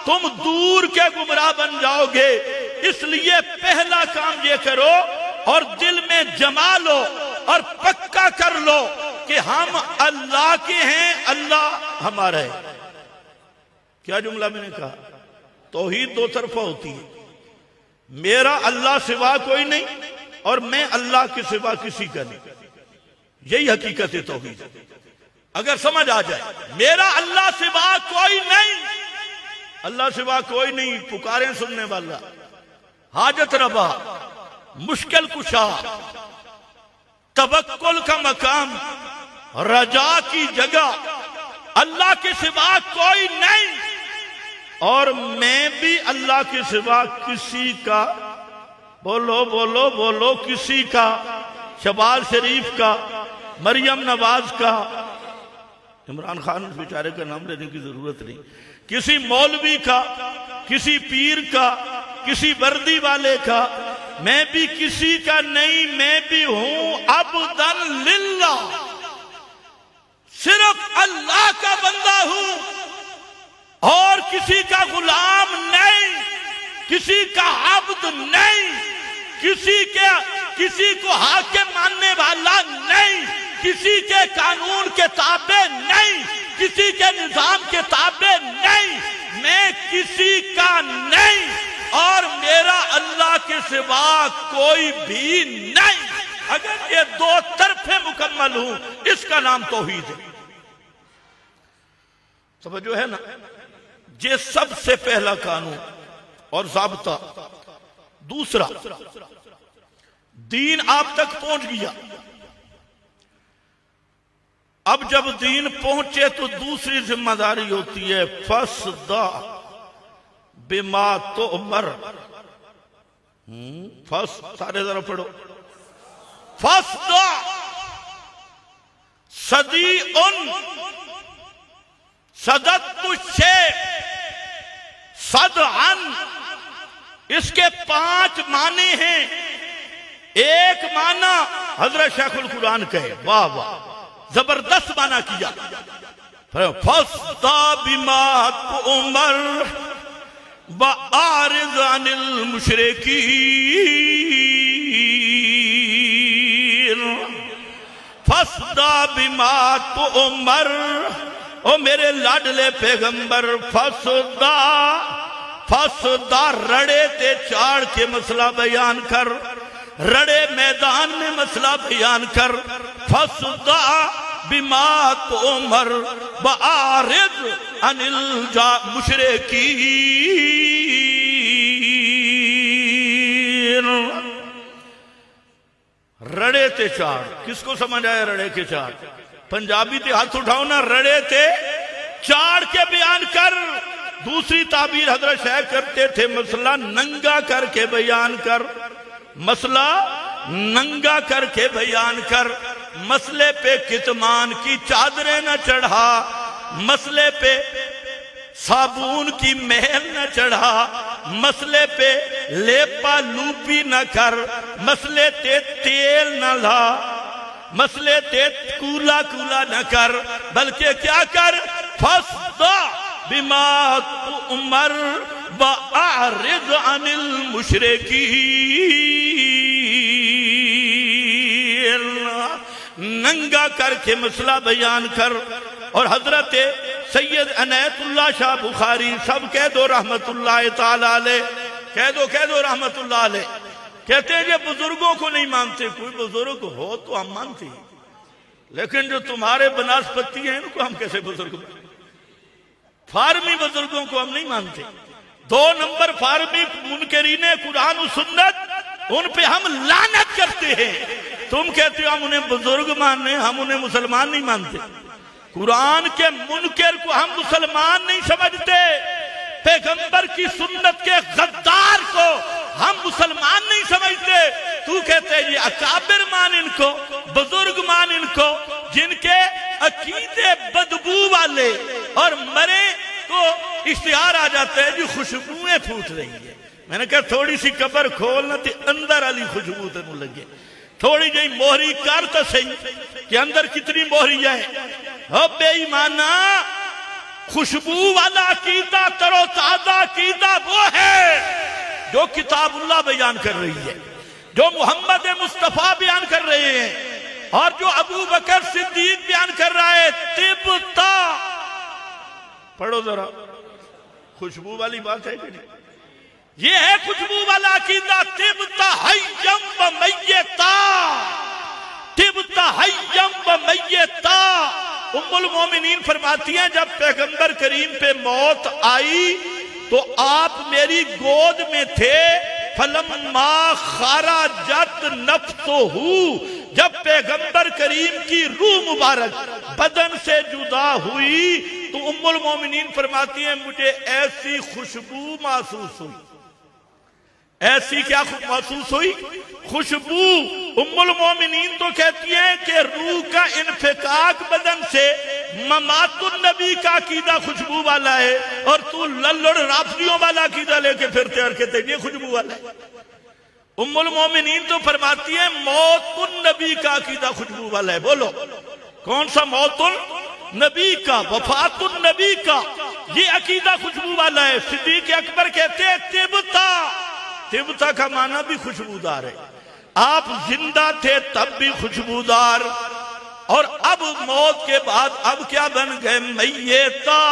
तुम दूर के गुमराह बन जाओगे। इसलिए पहला काम ये करो और दिल में जमा लो और पक्का कर लो कि हम अल्लाह के हैं, अल्लाह हमारा है। क्या जुमला मैंने कहा? तौहीद दो तरफा होती है, मेरा अल्लाह सिवा कोई नहीं और मैं अल्लाह के सिवा किसी का नहीं। यही हकीकत है तौहीद। अगर समझ आ जाए मेरा अल्लाह सिवा कोई नहीं, अल्लाह सिवा कोई नहीं, पुकारें सुनने वाला, हाजत रवा, मुश्किल कुशा, तवक्कुल का मकाम, रजा की जगह, अल्लाह के सिवा कोई नहीं, और मैं भी अल्लाह के सिवा किसी का, बोलो बोलो बोलो, किसी का, शहबाज शरीफ का, मरियम नवाज का, इमरान खान बेचारे का नाम लेने की जरूरत नहीं, किसी मौलवी का, किसी पीर का, किसी वर्दी वाले का, मैं भी किसी का नहीं, मैं भी हूं अब्दन लिल्लाह, सिर्फ अल्लाह का बंदा हूं और किसी का गुलाम नहीं, किसी का अब्द नहीं, किसी को हाकिम मानने वाला नहीं, किसी के कानून के ताबे नहीं, किसी के निजाम के ताबे नहीं, मैं किसी का नहीं और मेरा अल्लाह के सिवा कोई भी नहीं। अगर ये दो तरफे मुकम्मल हूं, इसका नाम तौहीद है। समझो है ना? ये सबसे पहला कानून और ज़ाब्ता। दूसरा, दीन आप तक पहुंच गया, अब जब दीन पहुंचे तो दूसरी जिम्मेदारी होती है फस्दा बिमा तो उमर। फस, सारे जरा पढ़ो, फस्दा सदी उन सदत तुझे सदअन, इसके 5 माने हैं। एक माना हजरत शेखुल कुरान कहे, वाह वाह, जबरदस्त माना किया। फस्दा बिमा उमर बआरिज़ अनिल मुशरिकीन, फस्दा बिमा उमर, ओ मेरे लाडले पैगंबर, फस्दा फस्दा, रड़े ते चाड़ के मसला बयान कर, रड़े मैदान में मसला बयान कर। फस्दा बिमा उमर बआरिज़ अनिल मुशरिकीन, रड़े ते चाड़। किसको समझ आया रड़े के चाड़? पंजाबी ते हाथ उठाओ ना, रड़े ते चाड़ के बयान कर। दूसरी ताबीर हजरत शेख करते थे, मसला नंगा करके बयान कर, मसला नंगा करके बयान कर। मसले पे कितमान की चादरें न चढ़ा, मसले पे साबुन की महल न चढ़ा, मसले पे लेपा लूपी न कर, मसले ते तेल न ला, मसले ते कूला कूला न कर, बल्कि क्या कर? फस्दा बिमा उमर बआरिज़ अनिल मुशरिकीन, नंगा करके मसला बयान कर। और हजरत सैयद अनैतुल्लाह शाह बुखारी, सब कह दो रहमतुल्लाह ताला अलैह, कह दो रहमतुल्लाह अलैह, कहते हैं ये बुजुर्गों को नहीं मानते। कोई बुजुर्ग हो तो हम मानते हैं, लेकिन जो तुम्हारे बनास्पति हैं इनको हम कैसे बुजुर्ग मानते? फारमी बुजुर्गों को हम नहीं मानते। 2 नंबर फारमी मुनकरीने कुरान और सुन्नत, उन पे हम लानत करते हैं। तुम कहते हो हम उन्हें बुजुर्ग माने, हम उन्हें मुसलमान नहीं मानते। कुरान के मुनकर को हम मुसलमान नहीं समझते, पैगंबर की सुन्नत के गद्दार को हम मुसलमान नहीं समझते। तू कहते हैं ये अकाबिर मान इनको, बुजुर्ग मान इनको, जिनके अकीदे बदबू वाले, और मरे तो इश्तिहार आ जाता है जी खुशबुएं फूट रही है। मैंने कहा थोड़ी सी कब्र खोलना तो अंदर वाली खुशबू तेन लगे, थोड़ी जी मोहरी कर तो सही कि अंदर कितनी मोहरियां है। बेईमाना, खुशबू वाला अकीदा, तरोताजा अकीदा वो है जो किताबुल्लाह बयान कर रही है, जो मोहम्मद मुस्तफा बयान कर रहे हैं, और जो अबू बकर सिद्दीक बयान कर रहा है। तिब्ता, पढ़ो जरा, खुशबू वाली बात है कि नहीं? ये है खुशबू वाला अकीदा। तिब्ता हय्यम व मय्यता, तिब्ता हय्यम व मय्यता। उम्मुल मोमिनीन फरमाती हैं जब पैगंबर करीम पे मौत आई तो आप मेरी गोद में थे। फलम्मा खराजत नफ्सुहु, जब पैगंबर करीम की रूह मुबारक बदन से जुदा हुई तो उम्मुल मोमिनीन फरमाती हैं मुझे ऐसी खुशबू महसूस हुई। ऐसी क्या महसूस हुई? खुशबू। उम्मुल मोमिनीन तो कहती है कि रूह का इन्फिकाक बदन से ममातुन नबी का अकीदा खुशबू वाला है, और तू लल्लड़ राफियों वाला अकीदा लेके फिरते और कहते ये खुशबू वाला है। उम्मुल मोमिनीन तो फरमाती है मौतुन नबी का अकीदा खुशबू वाला है। बोलो कौन सा? मौतुन नबी का, वफातुन नबी का, ये अकीदा खुशबू वाला है। सिद्दीक अकबर कहते हैं तिब्ता, तिब्ता का माना भी खुशबूदार है। आप जिंदा थे तब भी खुशबूदार, और अब मौत के बाद अब क्या बन गए? मय्यता।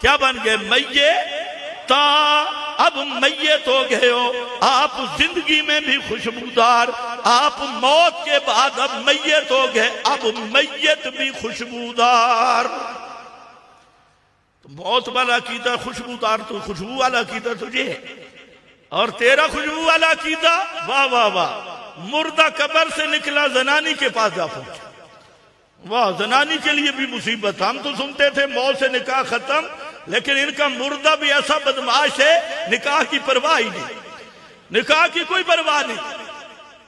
क्या बन गए? मय्यता। अब मय्यत हो गए हो। आप जिंदगी में भी खुशबूदार, आप मौत के बाद अब मय्यत हो गए, अब मय्यत भी खुशबूदार। तो मौत वाला अकीदा खुशबूदार, तो खुशबू वाला अकीदा तुझे है, और तेरा खुशबू वाला अकीदा वाह वाह वाह, मुर्दा कब्र से निकला जनानी के पास जा पहुंचा। वाह, जनानी के लिए भी मुसीबत। हम तो सुनते थे मौत से निकाह खत्म, लेकिन इनका मुर्दा भी ऐसा बदमाश है, निकाह की परवाह ही नहीं, निकाह की कोई परवाह नहीं।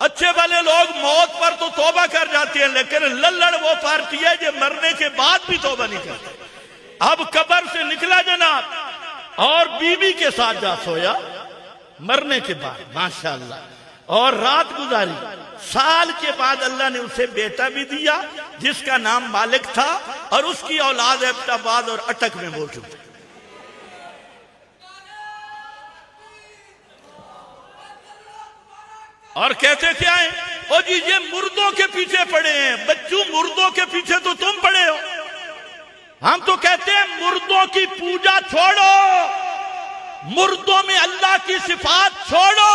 अच्छे वाले लोग मौत पर तो तौबा कर जाते हैं, लेकिन लल्लड़ वो पार्टी है जो मरने के बाद भी तौबा नहीं करती। अब कब्र से निकला जनाब, और बीवी के साथ जा सोया मरने के बाद माशाअल्लाह, और रात गुजारी। साल के बाद अल्लाह ने उसे बेटा भी दिया जिसका नाम मालिक था, और उसकी औलाद एबटाबाद और अटक में मौजूद है। और कहते क्या है? ओ जी ये मुर्दों के पीछे पड़े हैं। बच्चों, मुर्दों के पीछे तो तुम पड़े हो। हम तो कहते हैं मुर्दों की पूजा छोड़ो, मुर्दों में अल्लाह की सिफात छोड़ो,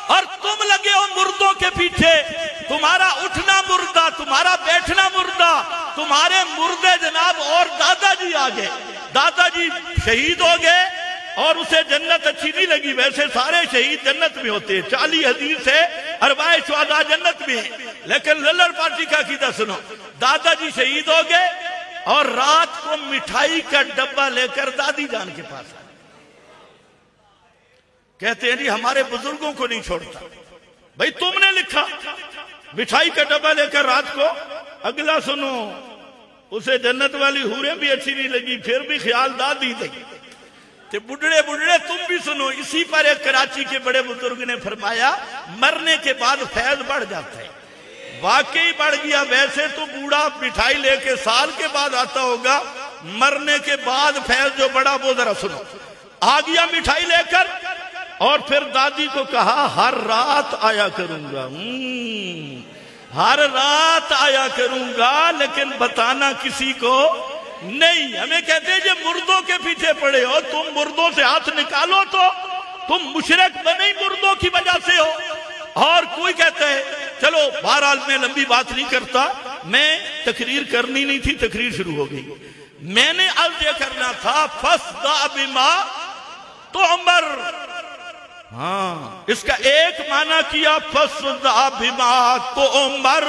और तुम लगे हो मुर्दों के पीछे। तुम्हारा उठना मुर्दा, तुम्हारा बैठना मुर्दा, तुम्हारे मुर्दे जनाब। और दादाजी आ गए, दादाजी शहीद हो गए और उसे जन्नत अच्छी नहीं लगी। वैसे सारे शहीद जन्नत में होते हैं, 40 हदीस है, अरबाए शुहदा जन्नत में है, लेकिन लल्लड़ पार्टी का अकीदा सुनो। दादाजी शहीद हो गए और रात को मिठाई का डब्बा लेकर दादी जान के पास आए। कहते हैं जी हमारे बुजुर्गों को नहीं छोड़ता। भाई तुमने लिखा मिठाई का डब्बा लेकर रात को। अगला सुनो, उसे जन्नत वाली हूरें भी अच्छी नहीं लगी, फिर भी ख्याल दादी दी। तो बुढ़े बुढ़े तुम भी सुनो। इसी पर एक कराची के बड़े बुजुर्ग ने फरमाया मरने के बाद फैज बढ़ जाता है। वाकई बढ़ गया। वैसे तो बूढ़ा मिठाई लेके साल के बाद आता होगा, मरने के बाद फैज जो बड़ा वो जरा सुनो। आ गया मिठाई लेकर, और फिर दादी को कहा हर रात आया करूंगा, हर रात आया करूंगा, लेकिन बताना किसी को नहीं। हमें कहते हैं जो मुर्दों के पीछे पड़े हो, तुम मुर्दों से हाथ निकालो तो तुम मुशरिक बने मुर्दों की वजह से हो। और कोई कहता है, चलो बहरहाल मैं लंबी बात नहीं करता, मैं तकरीर करनी नहीं थी, तकरीर शुरू हो गई। मैंने अर्ज ये करना था फस्दा बिमा तो उमर। हाँ, इसका एक माना किया फस्दा बिमा तो उमर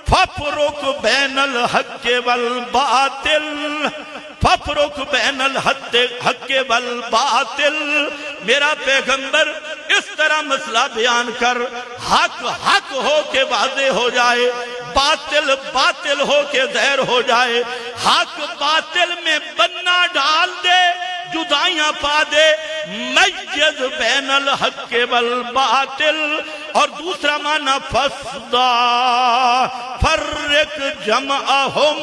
फफरुक बैनल हक्के वल बातिल, फफरुक बैनल हक्के वल बातिल। मेरा पैगंबर इस तरह मसला बयान कर, हक हक हो के वादे हो जाए, बातिल बातिल हो के ज़हर हो जाए। हक बातिल में बन्ना डाल दे, जुदाइयां पा दे, मय्यज़ बैनल हक्के वल बातिल। और दूसरा माना फस्दा फर्रिक जमअहुम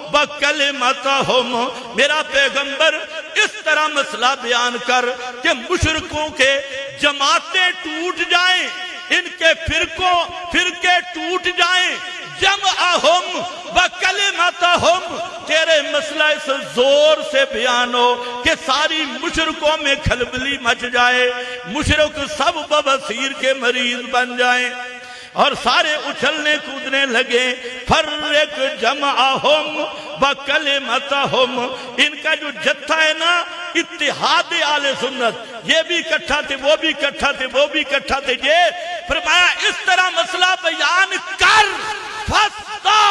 व कलिमतहुम। मेरा पैगंबर इस तरह मसला बयान कर कि मुशरिकों के जमातें टूट जाएं, इनके फिरके टूट जाएं। जमअहुम व कलिमतहुम, तेरे मसला इस जोर से बयान हो कि सारी मुशरिकों में खलबली मच जाए, मुशरिक सब बवासीर के मरीज बन जाएं और सारे उछलने कूदने लगे। फर्रिक जमअहुम व कलिमतहुम, इनका जो जत्था है ना, इत्तिहाद आले सुन्नत, ये भी इकट्ठा थे, वो भी इकट्ठा थे, वो भी इकट्ठा थे। ये फरमाया इस तरह मसला बयान कर, फस्दा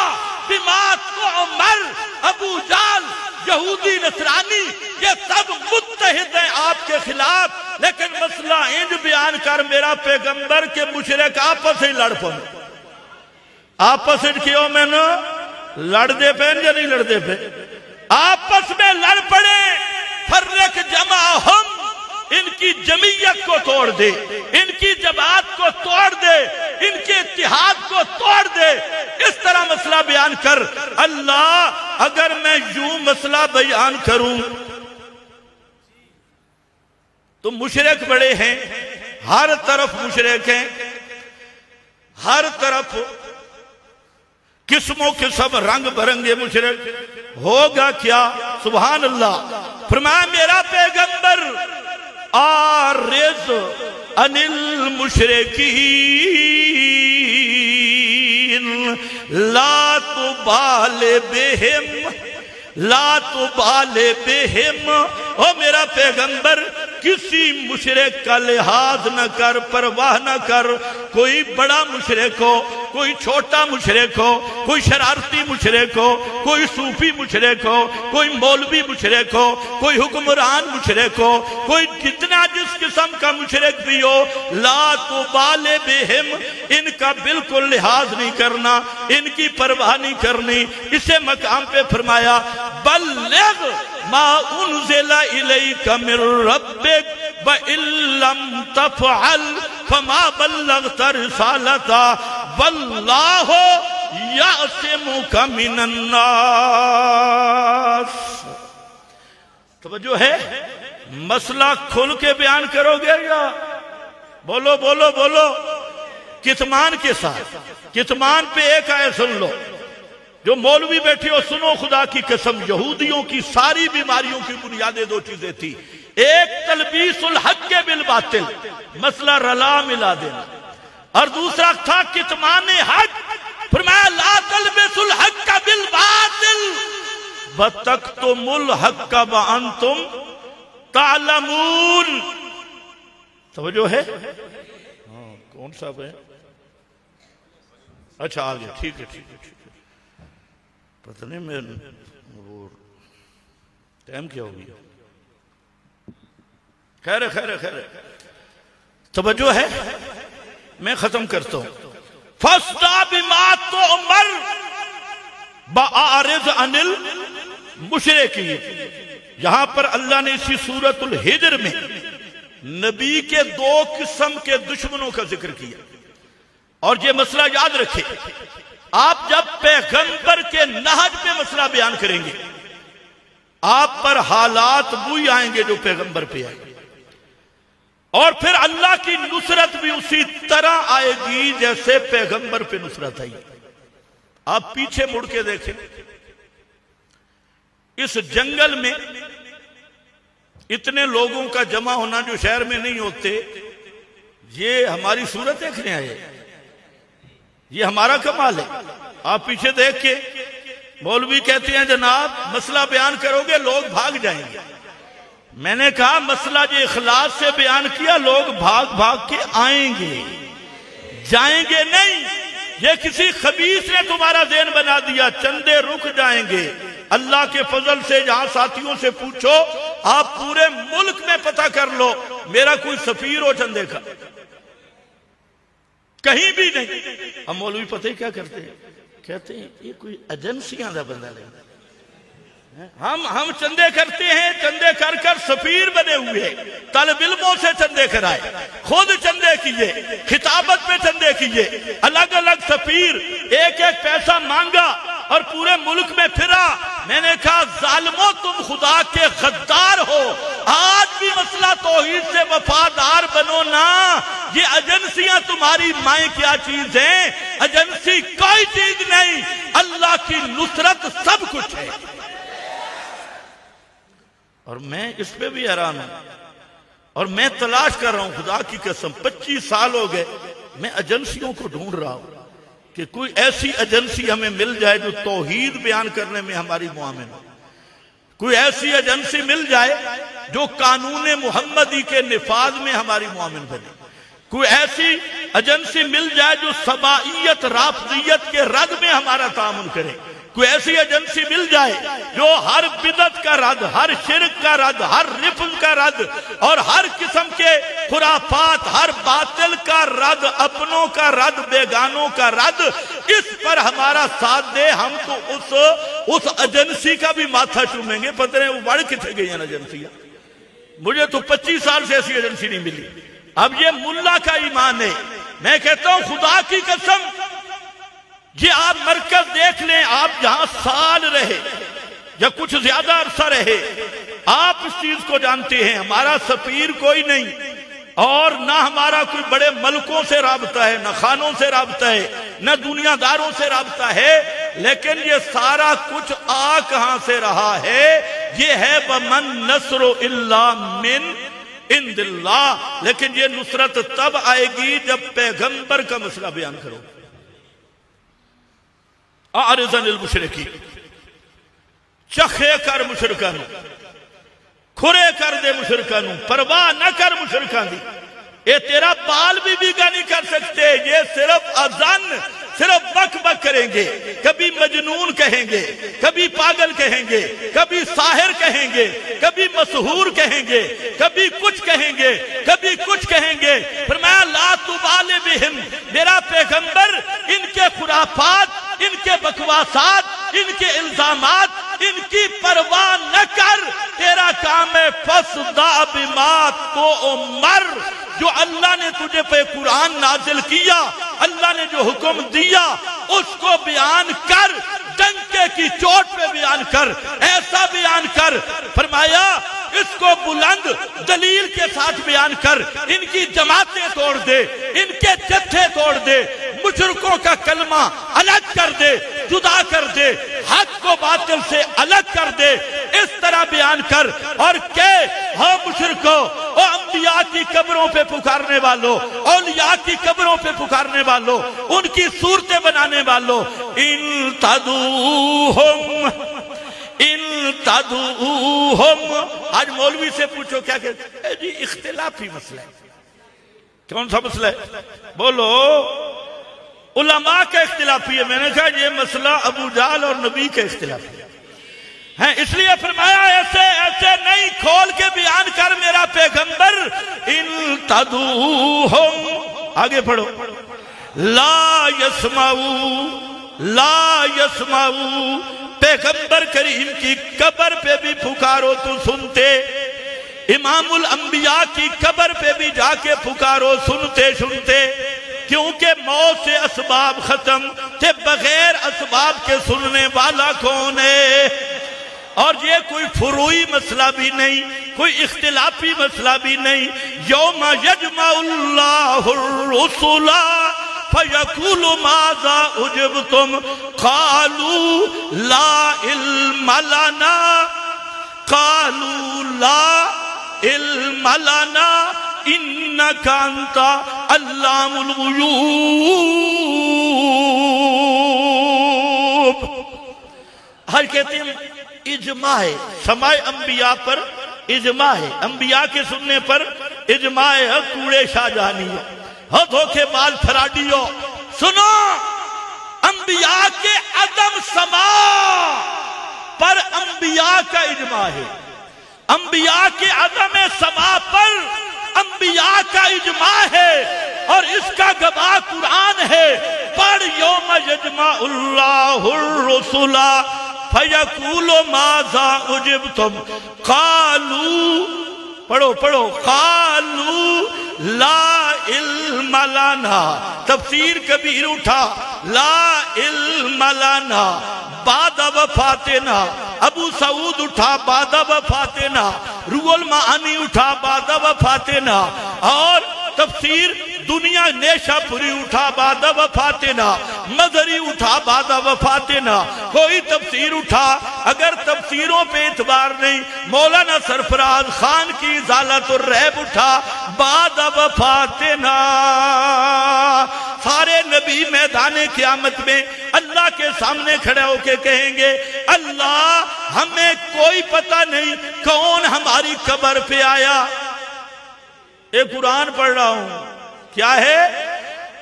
बिमा तो उमर। अबू जाल, यहूदी, नसरानी, ये सब मुत्तहिद हैं आपके खिलाफ, लेकिन मसला इंज बयान कर मेरा पैगंबर के मुशरिक आपस में लड़ पड़े। आपस में क्यों मैंने लड़ते पे या नहीं लड़ते पे? आपस में लड़ पड़े। फर्रिक जमअहुम, इनकी जमीयत को तोड़ दे, इनकी जमात को तोड़ दे, इनके इत्तिहाद को तोड़ दे। इस तरह मसला बयान कर। अल्लाह, अगर मैं यूं मसला बयान करूं तो मुशरिक बड़े हैं, हर तरफ मुशरिक हैं, हर तरफ किस्मों के सब रंग बिरंगे मुशरिक। होगा क्या? सुभान अल्लाह। फरमाया मेरा पैगंबर आरिज़ अनिल मुशरिकीन ला तुबाले बिहिम, ला तुबाले बिहिम। ओ मेरा पैगंबर, किसी मुशरिक का लिहाज न कर, परवाह न कर। कोई बड़ा मुशरिक हो, कोई छोटा मुशरिक हो, कोई शरारती मुशरिक हो, कोई सूफी मुशरिक हो, कोई मौलवी मुशरिक हो, कोई हुक्मरान मुशरिक हो, कोई जितना जिस किस्म का मुशरिक भी हो, ला तुबाले बिहिम, इनका बिल्कुल लिहाज नहीं करना, इनकी परवाह नहीं करनी। इसे मकाम पे फरमाया बल्लिग मा उनज़िला इलैका मिन रब्बिक व इल्लम तफ़अल फमा बल्लगता रिसालता वल्लाहु यासिमुका मिनन नास। तवज्जो है? मसला खुल के बयान करोगे या बोलो बोलो बोलो कितमान के साथ? कितमान पे एक आयत सुन लो। जो मौलवी बैठे हो सुनो, खुदा की कसम, यहूदियों की सारी बीमारियों की बुनियादें दो चीजें थी। एक तलबीसुल हक के बिल बातिल, मसला रला मिला देना, और दूसरा था कितमान हक। फरमाया ला तलबीसुल हक का बिल बातिल वतक्तुमुल हक व अंतुम तालमून। समझो है? हाँ, कौन सा है? अच्छा आ गया, ठीक है ठीक है ठीक है। पता नहीं मैं वो टाइम क्या हो गया। खैर खैर खैर, तवज्जो है? मैं खत्म करता हूं। फस्दा बिमा तो उमर बारिज अनिल मुशरिकीन। यहां पर अल्लाह ने इसी सूरतुल हिज्र में नबी के दो किस्म के दुश्मनों का जिक्र किया। और ये मसला याद रखे, आप जब पैगंबर के नहज पे मसला बयान करेंगे, आप पर हालात वही आएंगे जो पैगंबर पे आए, और फिर अल्लाह की नुसरत भी उसी तरह आएगी जैसे पैगंबर पे नुसरत आई। आप पीछे मुड़ के देखें, इस जंगल में इतने लोगों का जमा होना जो शहर में नहीं होते, ये हमारी सूरत देखने आए, ये हमारा कमाल है। आप पीछे देख के मौलवी कहते हैं जनाब मसला बयान करोगे लोग भाग जाएंगे। मैंने कहा मसला जो इखलास से बयान किया लोग भाग भाग के आएंगे, जाएंगे नहीं। ये किसी खबीस ने तुम्हारा ज़हन बना दिया, चंदे रुक जाएंगे। अल्लाह के फजल से जहां साथियों से पूछो, आप पूरे मुल्क में पता कर लो मेरा कोई सफीर हो चंदे का, कहीं भी नहीं। हम मौलवी पता ही क्या करते हैं, कहते हैं ये कोई एजेंसियां का बंदा लेगा। हम चंदे करते हैं, चंदे कर कर सफीर बने हुए, तलब इल्मों से चंदे कराए, खुद चंदे किए, खिताबत पे चंदे किए, अलग अलग सफीर, एक एक पैसा मांगा और पूरे मुल्क में फिरा। मैंने कहा जालिमो तुम खुदा के गद्दार हो, आज भी मसला तौहीद से वफादार बनो ना। ये एजेंसियां तुम्हारी माए क्या चीज है, एजेंसी कोई चीज नहीं, अल्लाह की नुसरत सब कुछ है। और मैं इस पे भी हैरान हूं और मैं तलाश कर रहा हूं, खुदा की कसम 25 साल हो गए मैं एजेंसियों को ढूंढ रहा हूं कि कोई ऐसी एजेंसी हमें मिल जाए जो तौहीद बयान करने में हमारी मुआमिन हो, कोई ऐसी एजेंसी मिल जाए जो कानून मुहम्मदी के निफाज में हमारी मुआमिन बने, कोई ऐसी एजेंसी मिल जाए जो सबाइयत राफजियत के रद में हमारा तामुन करे, कोई ऐसी एजेंसी मिल जाए जो हर बिदत का रद्द, हर शिरक का रद्द, हर रिफ्ज का रद्द और हर किस्म के खुराफात, हर बातिल का रद्द, अपनों का रद्द, बेगानों का रद्द, इस पर हमारा साथ दे। हम तो उस एजेंसी का भी माथा चूमेंगे। पता नहीं वो बढ़ कितने गई है एजेंसियां, मुझे तो 25 साल से ऐसी एजेंसी नहीं मिली। अब ये मुल्ला का ईमान है। मैं कहता हूं खुदा की कसम, ये आप मरकज देख लें, आप जहां साल रहे या कुछ ज्यादा अरसा रहे, आप इस चीज को जानते हैं हमारा सफीर कोई नहीं और ना हमारा कोई बड़े मलकों से राबता है, न खानों से राबता है, न दुनियादारों से राबता है। लेकिन ये सारा कुछ आ कहां से रहा है, ये है वमन नस्रो इल्ला मिन इंदिल्लाह। लेकिन ये नुसरत तब आएगी जब पैगंबर का मसला बयान करो। आरिज़निल मुशरिकी, चखे कर मुशरिकां नूं, खुरे कर दे मुशरिकां नूं, परवाह न कर मुशरिकां दी। ये तेरा बाल भी बीगा नहीं कर सकते, ये सिर्फ अज़न, सिर्फ बक बक करेंगे, कभी मजनून कहेंगे, कभी पागल कहेंगे, कभी साहिर कहेंगे, कभी मशहूर कहेंगे, कभी कुछ कहेंगे, कभी कुछ कहेंगे। फरमाया ला तुबाले बिहिम, मेरा पैगंबर इनके खुराफात, इनके बकवासात, इनके इल्जामात, इनकी परवाह न कर। तेरा काम है फसदा बिमा तो उमर, जो अल्लाह ने तुझे पे कुरान नाजिल किया, अल्लाह ने जो हुक्म दिया उसको बयान कर, डंके की चोट पे बयान कर, ऐसा बयान कर। फरमाया इसको बुलंद दलील के साथ बयान कर, इनकी जमातें तोड़ दे, इनके जत्थे तोड़ दे, मुशरिकों का कलमा अलग कर दे, जुदा कर दे, हक को बातिल से अलग कर दे, इस तरह बयान कर। और के हो मुशरिकों, ओ अंबिया की कब्रों पे पुकारने वालों, औलिया की कब्रों पे पुकारने वालों, उनकी सूरतें बनाने वालों, इन तदूहुम, इन तदूहुम। आज मौलवी से पूछो क्या कहते जी, इख्तिलाफी मसला है। कौन सा मसला है बोलो? उलमा का इख्तिलाफी है। मैंने कहा ये मसला अबू जाल और नबी का इख्तिलाफी है, इसलिए फरमाया ऐसे ऐसे नहीं, खोल के बयान कर मेरा पैगंबर। इन तदूहुम, आगे पढ़ो, ला यस्माऊ, ला यस्माऊ, पैगंबर करीम की कब्र पे भी पुकारो तो सुनते, इमामुल अंबिया की कब्र पे भी जाके पुकारो सुनते सुनते। क्योंकि मौत से असबाब खत्म थे, बगैर असबाब के सुनने वाला कौन है? और ये कोई फुरूई मसला भी नहीं, कोई इख्तिलाफी मसला भी नहीं। यौम यजमाउल्लाहुर रुसुला फयकुलु माज़ा उजिबतुम क़ालू ला इल्म लना, क़ालू ला इल्म लना इन्नका अंता अल्लामुल गुयूब। आज कहते हैं इजमा है, समाए अंबिया पर इजमा है, अंबिया के सुनने पर इजमा है। कूड़े शाहजहानी हो, धोखेबाज फराडियो, सुनो अंबिया के अदम समा पर अंबिया का इजमा है, अंबिया के अदम समा पर अंबिया का इजमा है और इसका गवाह कुरान है। पर यौम यजमाउल्लाहुर रुसुला फयकूलु माज़ा उजिबतुम कालू, पढ़ो पढ़ो, कालू ला इल्म लना, तफसीर कबीर उठा, ला इल्म लना बाद वफातिना, अबू सऊद उठा बाद वफातिना, रुहुल मानी उठा बाद वफातिना, और तफसीर दुनिया नेशापुरी उठा बाद वफातिना, मजरी उठा बाद वफातिना, कोई तफसीर उठा। अगर तफसीरों पे इतबार नहीं, मौलाना सरफराज खान की इजालतुर रहब उठा बाद वफातिना। सारे नबी मैदान क़यामत में अल्लाह के सामने खड़े होके कहेंगे, अल्लाह हमें कोई पता नहीं कौन हमारी कब्र पे आया। एक कुरान पढ़ रहा हूं, क्या है?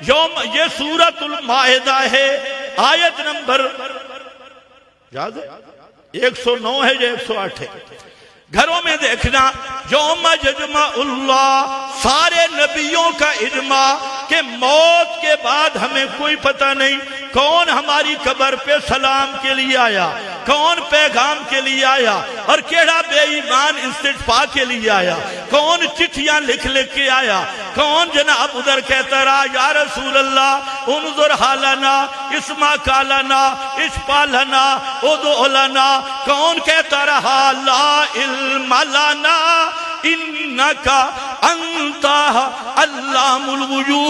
ये सूरतुल माइदा है, आयत नंबर याद है 109 है या 108 है। घरों में देखना, यौम यजमाउल्लाह, सारे नबियों का इजमा के मौत के बाद हमें कोई पता नहीं कौन हमारी कब्र पे सलाम के लिए आया, कौन पैगाम के लिए आया और केड़ा बेईमान इस्तिग़फा के लिए आया, कौन चिट्ठियां लिख लिख के आया, कौन जनाब उधर कहता रहा या रसूल अल्लाह उन्जुर हालना इस्मा कालना इस्पालना उदुलना, कौन कहता रहा ला इल्म लना इन्नका अंता अल्लामुल गुयूब।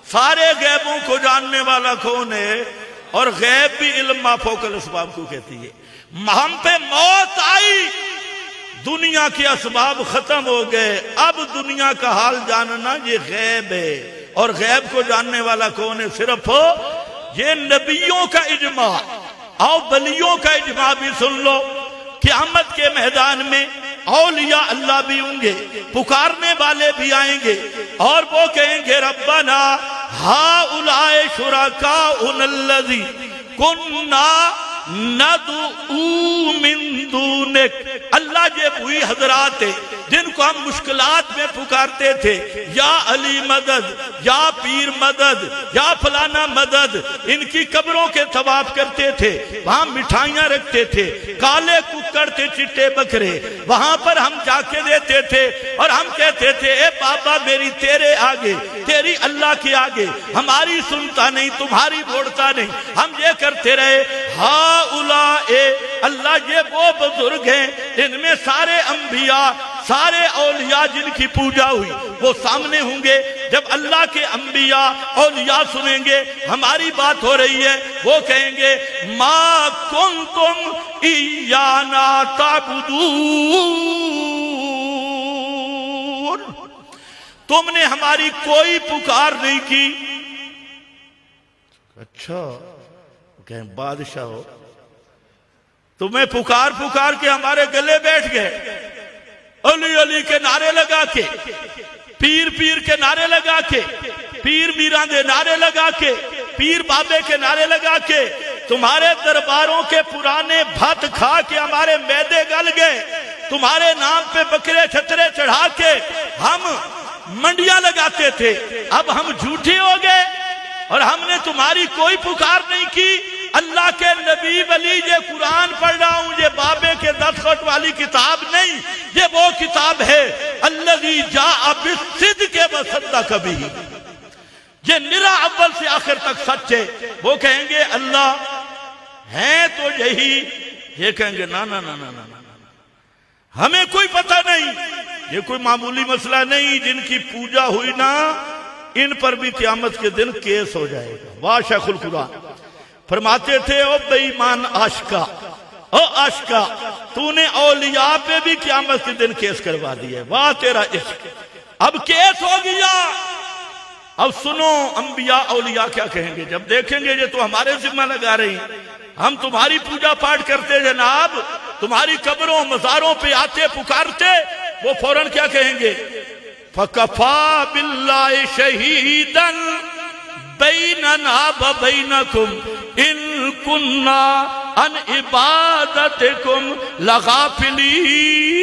सारे गैबों को जानने वाला कौन है? और गैब भी इल्म मा फौकल असबाब को कहती है। हम पे मौत आई, दुनिया के असबाब खत्म हो गए, अब दुनिया का हाल जानना ये गैब है। और गैब को जानने वाला कौन है? सिर्फ ये नबियों का इजमा। आओ बलियों का इजमा भी सुन लो। क़यामत के मैदान में औलिया अल्लाह भी होंगे, पुकारने वाले भी आएंगे और वो कहेंगे रब्बना हाउलाए शुरका उनल्लज़ी कुन्ना नदू मिन दूनिक। अल्लाह ये वही हजरात है जिनको हम मुश्किलात में पुकारते थे, या अली मदद, या पीर मदद, या फलाना मदद। इनकी कब्रों के तवाफ करते थे, वहां मिठाइयां रखते थे, काले कुक्कड़ थे, चिट्टे बकरे, वहां पर हम जाके देते थे और हम कहते थे ए बाबा मेरी तेरे आगे, तेरी अल्लाह के आगे हमारी सुनता नहीं, तुम्हारी बोलता नहीं। हम ये करते रहे। हाउला ए अल्लाह, ये वो बुजुर्ग हैं इनमें सारे अंबिया, सारे औलिया जिनकी पूजा हुई वो सामने होंगे। जब अल्लाह के अंबिया औलिया सुनेंगे हमारी बात हो रही है, वो कहेंगे मा कुंतुम इयाना ताबुदून, तुमने हमारी कोई पुकार नहीं की। अच्छा, कहें बादशाह हो, तुम्हें पुकार पुकार के हमारे गले बैठ गए, अली अली के नारे लगा के, पीर पीर के नारे लगा के, पीर मीरा दे नारे लगा के, पीर बाबे के नारे लगा के, तुम्हारे दरबारों के पुराने भात खा के हमारे मैदे गल गए, तुम्हारे नाम पे बकरे छतरे चढ़ा के हम मंडियां लगाते थे, अब हम झूठे हो गए और हमने तुम्हारी कोई पुकार नहीं की। अल्लाह के नबी वली ये कुरान पढ़ रहा हूं, ये बाबे के दस्तखत वाली किताब नहीं, ये वो किताब है अल्लज़ी जाअ बिस्सिद्क़ि व सद्दक़ बिही, ये निरा अव्वल से आखिर तक सच है। वो कहेंगे अल्लाह है तो यही, ये कहेंगे ना ना ना ना ना ना, हमें कोई पता नहीं। ये कोई मामूली मसला नहीं, जिनकी पूजा हुई ना इन पर भी क़यामत के दिन केस हो जाएगा। वाह शेखुल खुदा फरमाते थे ओ बेईमान आशिका, ओ आशिका, तूने औलिया पे भी क़यामत के दिन केस करवा दिया। वाह तेरा इश्क, अब केस हो गया। अब सुनो अंबिया औलिया क्या कहेंगे जब देखेंगे ये तो हमारे जिम्मा लगा रही, हम तुम्हारी पूजा पाठ करते जनाब, तुम्हारी कब्रों मज़ारों पे आते पुकारते, वो फौरन क्या कहेंगे, फकफा बिल्लाहि शहीदन बैनना व बैनकुम इन कुन्ना अन इबादतिकुम लगाफिलीन।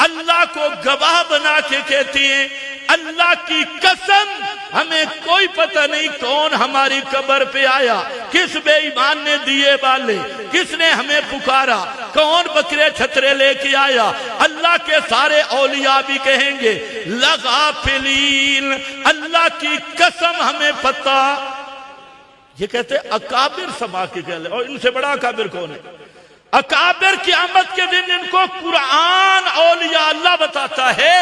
अल्लाह को गवाह बना के कहती हैं, अल्लाह की कसम हमें कोई पता नहीं कौन हमारी कब्र पे आया, किस बेईमान ने दिए वाले, किसने हमें पुकारा, कौन बकरे छतरे लेके आया। अल्लाह के सारे औलिया भी कहेंगे लगाफिलीन, अल्लाह की कसम हमें पता। ये कहते अकाबिर समा के कहले, और इनसे बड़ा अकाबिर कौन है? अकाबिर क़यामत के दिन इनको कुरान औलिया अल्लाह बताता है,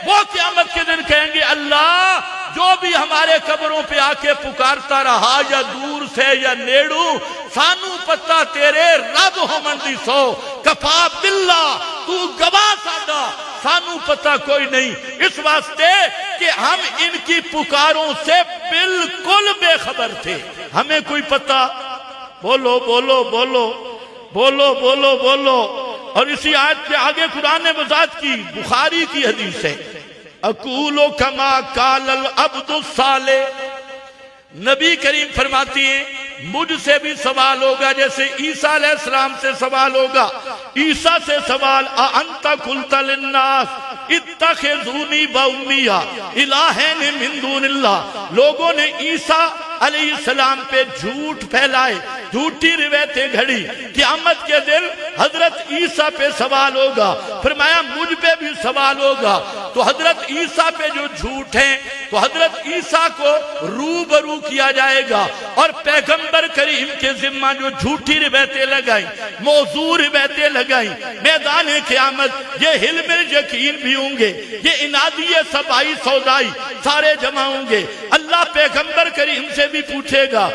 वो क़यामत के दिन कहेंगे अल्लाह जो भी हमारे कब्रों पे आके पुकारता रहा, या दूर से या नेड़ू, सानू पता तेरे रब होमंदी सो, कफा बिल्ला तू गवाह साडा, सानू पता कोई नहीं। इस वास्ते कि हम इनकी पुकारों से बिल्कुल बेखबर थे, हमें कोई पता। बोलो बोलो बोलो बोलो बोलो बोलो। और इसी आयत के आगे कुरान ने वजाहत की, बुखारी की हदीस है, अकूलो कमा कालल अब्दुस साले, नबी करीम फरमाती हैं मुझसे भी सवाल होगा जैसे ईसा अलैहिस्सलाम से सवाल होगा। ईसा से सवाल अंता कुल्ता लिन्नास इत्तखिज़ूनी व उम्मिया इलाहैन मिन दूनिल्लाह, लोगों ने ईसा अलैहिस्सलाम पे झूठ फैलाए, झूठी रिवायतें घड़ी। क़यामत के दिन हजरत ईसा पे सवाल होगा, फरमाया मुझ पे भी सवाल होगा। तो हजरत ईसा पे जो झूठ है तो हजरत ईसा को रूबरू किया जाएगा, और पैगंबर करीम के जिम्मा जो झूठी रिवायतें लगाई, मौजू रिवायतें लगाई, मैदान क़यामत ये हिल्म यकीन भी होंगे, ये इनादी सबाई सौदाई सारे जमा होंगे। अल्लाह पैगंबर करीम से भी पूछेगा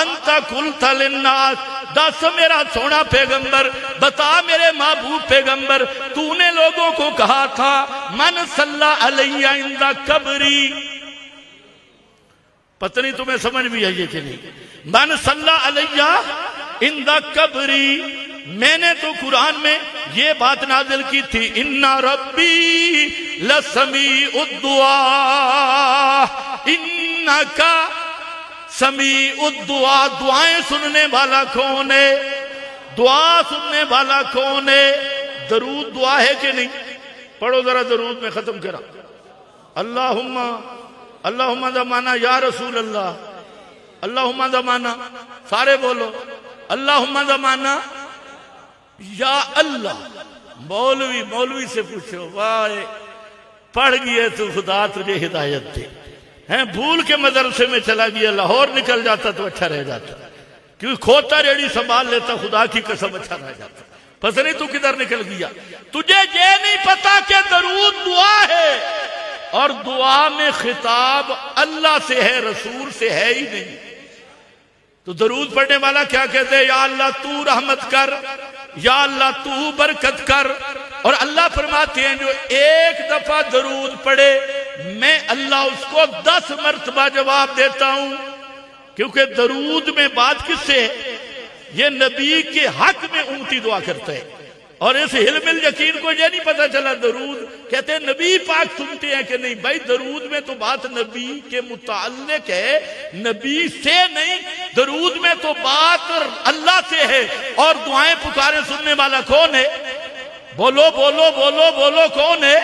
अंता कुल्ता लिन्नास, दस मेरा सोना पैगंबर, बता मेरे महबूब पैगंबर, तूने लोगों को कहा था मन सल्ला अलैया इंदा कब्री, पता नहीं तुम्हें समझ भी आई है कि नहीं, मन सल्ला अलैया इंदा कब्री। मैंने तो कुरान में ये बात नाज़िल की थी, इन्ना रब्बी लसमी उद्दुआ, इन्ना का समी उद्दुआ, दुआएं सुनने वाला कौन है, दुआ सुनने वाला कौन है। दरूद दुआ है कि नहीं? पढ़ो जरा दरूद में खत्म करा, अल्लाहुम्मा अल्लाहुम्मा दमाना या रसूल अल्लाह, अल्लाहुम्मा दमाना, सारे बोलो अल्लाहुम्मा दमाना या अल्लाह। मौलवी मौलवी से पूछो, वाह पढ़ गए तो खुदा तुझे हिदायत दे, हैं भूल के मदरसे में चला गया, लाहौर निकल जाता तो अच्छा रह जाता, क्योंकि खोता रेड़ी संभाल लेता, खुदा की कसम अच्छा रह जाता। पता नहीं तू किधर निकल गया, तुझे ये नहीं पता कि दरूद दुआ है, और दुआ में खिताब अल्लाह से है, रसूल से है ही नहीं। तो दरूद पढ़ने वाला क्या कहते हैं, या अल्लाह तू रहमत कर, या अल्लाह तू बरकत कर। और अल्लाह फरमाते हैं जो एक दफा दरूद पढ़े मैं अल्लाह उसको 10 मरतबा जवाब देता हूं, क्योंकि दरूद में बात किससे है, ये नबी के हक में उम्मती दुआ करता है। और इस हिल्मिल यकीन को ये नहीं पता चला, दरूद कहते हैं नबी पाक सुनते हैं कि नहीं। भाई दरूद में तो बात नबी के मुताल्लिक है, नबी से नहीं, दरूद में तो बात अल्लाह से है। और दुआएं पुकारें सुनने वाला कौन है? बोलो बोलो बोलो बोलो कौन है?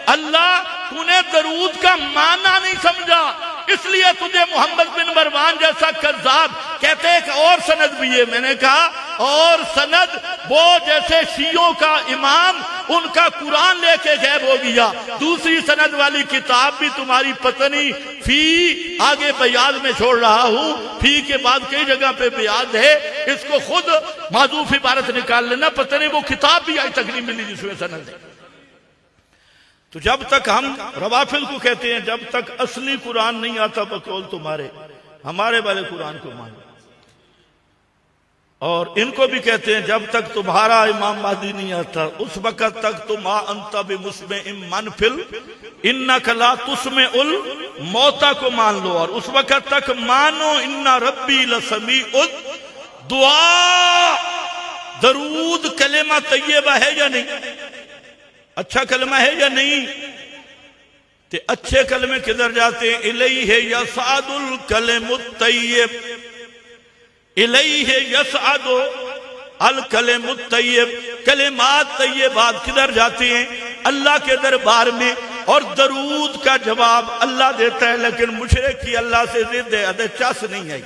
अल्लाह। तूने दरूद का माना नहीं समझा, इसलिए तुझे मोहम्मद बिन मरवान जैसा कज़्ज़ाब कहते हैं। और सनद भी है, मैंने कहा और सनद वो जैसे शियों का इमाम उनका कुरान लेके गायब हो गया, दूसरी सनद वाली किताब भी तुम्हारी पत्नी फी आगे बयाद में छोड़ रहा हूं, फी के बाद कई जगह पे बयाद है, इसको खुद माजूफ इबारत निकाल लेना, पत्नी वो किताब भी आज तक नहीं मिली जिसमें सनद है। तो जब तक हम रवाफिल को कहते हैं जब तक असली कुरान नहीं आता बकौल तुम्हारे, हमारे वाले कुरान को मानो। और इनको भी कहते हैं जब तक तुम्हारा इमाम महदी नहीं आता उस वक्त तक तुम अंता बिमुस्मे इमन फिल इन्ना कला तुस्मे उल मौता को मान लो, और उस वक्त तक मानो इन्ना रब्बी लसमी उद दुआ। दरूद कलेमा तैयबा है या नहीं? अच्छा कलमा है या नहीं? ते अच्छे कलमे किधर जाते हैं? इलैहि है यसादुल कलमुत तैयब, इलैहि है यसादु अल कलमुत तैयब। कलेमात तैयबात किधर जाते हैं? अल्लाह के दरबार में। और दरूद का जवाब अल्लाह देता है, लेकिन मुशरिक की अल्लाह से जिद है, अदे चस नहीं आई।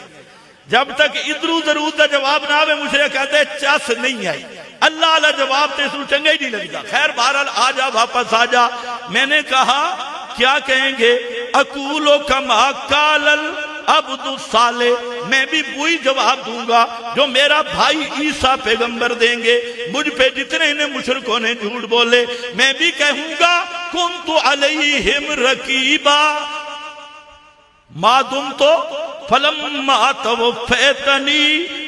जब तक इधरू दरूद का जवाब ना आवे मुशरिक कहते चस नहीं आई। अल्लाह अल्लाह जवाब तो इसको चंगा ही नहीं लगता। खैर बहरहाल आ जा, वापस आ जा। मैंने कहा क्या कहेंगे? अकूलो कमा कालल अब्दु साले, मैं भी वही जवाब दूंगा जो मेरा भाई ईसा पैगंबर देंगे। मुझ पे जितने इन्हें मुशरिकों ने झूठ बोले मैं भी कहूंगा कुन्तु अलैहिम रकीबा मादुम तो फलम्मा तवफ़ैतनी